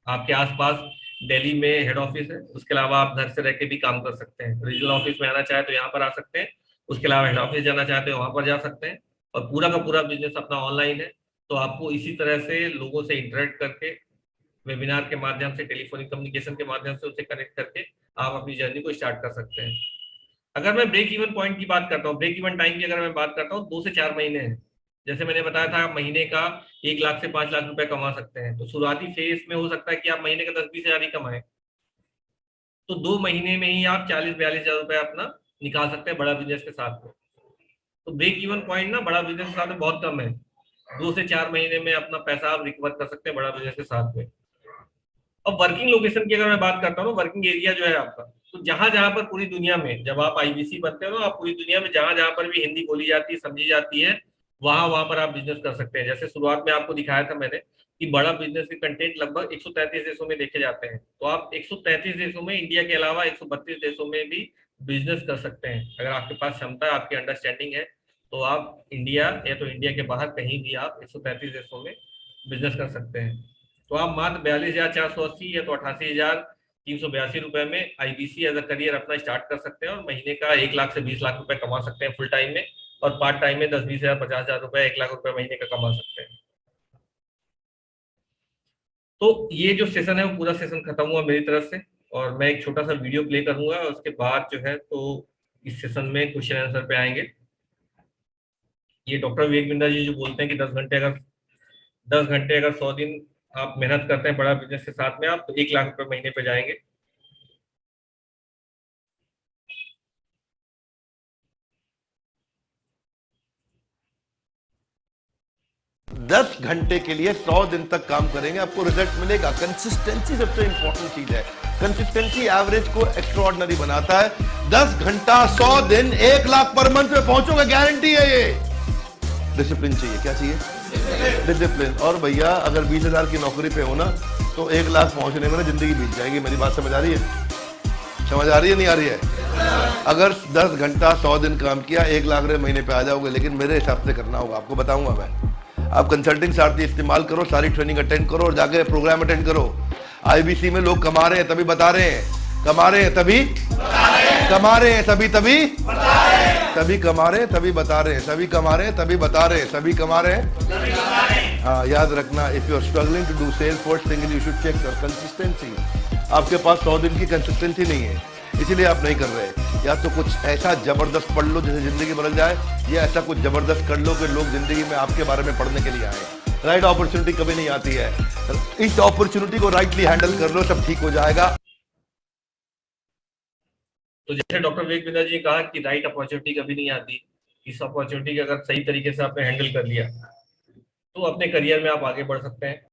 आपके आसपास दिल्ली में हेड ऑफिस है, उसके अलावा आप घर से रह के भी काम कर सकते हैं। रीजनल ऑफिस में आना चाहे तो यहाँ पर आ सकते हैं, उसके अलावा हेड ऑफिस जाना चाहते हैं वहां पर जा सकते हैं। और पूरा का पूरा बिजनेस अपना ऑनलाइन है। तो आपको इसी तरह से लोगों से इंटरेक्ट करके, वेबिनार के माध्यम से, टेलीफोनिक कम्युनिकेशन के माध्यम से उसे कनेक्ट करके आप अपनी जर्नी को स्टार्ट कर सकते हैं। अगर मैं ब्रेक इवन पॉइंट की बात करता हूँ, ब्रेक इवन टाइम की अगर मैं बात करता हूँ, 2 से 4 महीने है। जैसे मैंने बताया था, महीने का 1 लाख से 5 लाख रुपए कमा सकते हैं। तो शुरुआती फेज में हो सकता है कि आप महीने का 10-20 हजार ही कमाएं, तो 2 महीने में ही आप 40-42 हजार रुपए अपना निकाल सकते हैं बड़ा बिजनेस के साथ में। तो ब्रेक इवन पॉइंट ना बड़ा बिजनेस के साथ में बहुत कम है। 2 से 4 महीने में अपना पैसा आप रिकवर कर सकते हैं बड़ा बिजनेस के साथ में। अब वर्किंग लोकेशन की अगर मैं बात करता हूँ, वर्किंग एरिया जो है आपका, तो जहां जहां पर पूरी दुनिया में जब आप आईबीसी बनते हो ना, आप पूरी दुनिया में जहां जहां पर भी हिंदी बोली जाती है, समझी जाती है, वहां वहां पर आप बिजनेस कर सकते हैं। जैसे शुरुआत में आपको दिखाया था मैंने कि बड़ा बिजनेस के कंटेंट लगभग 133 देशों में देखे जाते हैं। तो आप 133 देशों में, इंडिया के अलावा 132 देशों में भी बिजनेस कर सकते हैं। अगर आपके पास क्षमता, आपकी अंडरस्टैंडिंग है, तो आप इंडिया या तो इंडिया के बाहर कहीं भी आप 133 देशों में बिजनेस कर सकते हैं। तो आप मात्र 42,480 या तो ₹382 में आईबीसी एज अ करियर अपना स्टार्ट कर सकते हैं और महीने का 1 लाख से 20 लाख रुपए कमा सकते हैं फुल टाइम में, और पार्ट टाइम में 10-20 हजार 50,000 रुपए 1 लाख रुपए महीने का कमा सकते हैं। तो ये जो सेशन है वो पूरा सेशन खत्म हुआ मेरी तरफ से, और मैं एक छोटा सा वीडियो प्ले करूंगा, और उसके बाद जो है तो इस सेशन में क्वेश्चन आंसर पे आएंगे। ये डॉक्टर विवेक बिंद्रा जी जो बोलते हैं कि 10 घंटे अगर 100 दिन आप मेहनत करते हैं बड़ा बिजनेस के साथ में, आप तो 1 लाख रुपए महीने पे जाएंगे। 10 घंटे के लिए 100 दिन तक काम करेंगे, आपको रिजल्ट मिलेगा। कंसिस्टेंसी सबसे इंपॉर्टेंट चीज है। कंसिस्टेंसी एवरेज को एक्स्ट्रॉर्डिनरी बनाता है। 10 घंटा 100 दिन 1 लाख पर मंथ में पहुंचोगे, गारंटी है ये। डिसिप्लिन चाहिए, क्या चाहिए? डिसिप्लिन। और भैया अगर 20,000 की नौकरी पे हो ना तो 1 लाख पहुंचने में ना जिंदगी बीत जाएगी। मेरी बात समझ आ रही है? समझ आ रही है नहीं आ रही है? अगर 10 घंटा 100 दिन काम किया 1 लाख रुपए महीने पे आ जाओगे, लेकिन मेरे हिसाब से करना होगा, आपको बताऊंगा मैं। आप कंसल्टिंग सारथी इस्तेमाल करो, सारी ट्रेनिंग अटेंड करो और जाके प्रोग्राम अटेंड करो। आईबीसी में लोग कमा रहे हैं तभी बता रहे हैं, कमा रहे हैं तभी कमा रहे हैं, तभी तभी कमा रहे हैं तभी बता रहे हैं, सभी कमा रहे हैं तभी बता रहे हैं, सभी कमा रहे हैं। हाँ, याद रखना, if you are struggling to do sale, first thing you should check your consistency. आपके पास 100 दिन की कंसिस्टेंसी नहीं है, इसीलिए आप नहीं कर रहे। या तो कुछ ऐसा जबरदस्त पढ़ लो जिससे जिंदगी बदल जाए, या ऐसा कुछ जबरदस्त कर लो कि लोग जिंदगी में आपके बारे में पढ़ने के लिए आए। राइट अपॉर्चुनिटी कभी नहीं आती है, इस अपॉर्चुनिटी को राइटली हैंडल कर लो, सब ठीक हो जाएगा। तो जैसे डॉक्टर विवेक बिंद्रा जी ने कहा कि राइट अपॉर्चुनिटी कभी नहीं आती, इस अपॉर्चुनिटी को अगर सही तरीके से आपने हैंडल कर लिया तो अपने करियर में आप आगे बढ़ सकते हैं।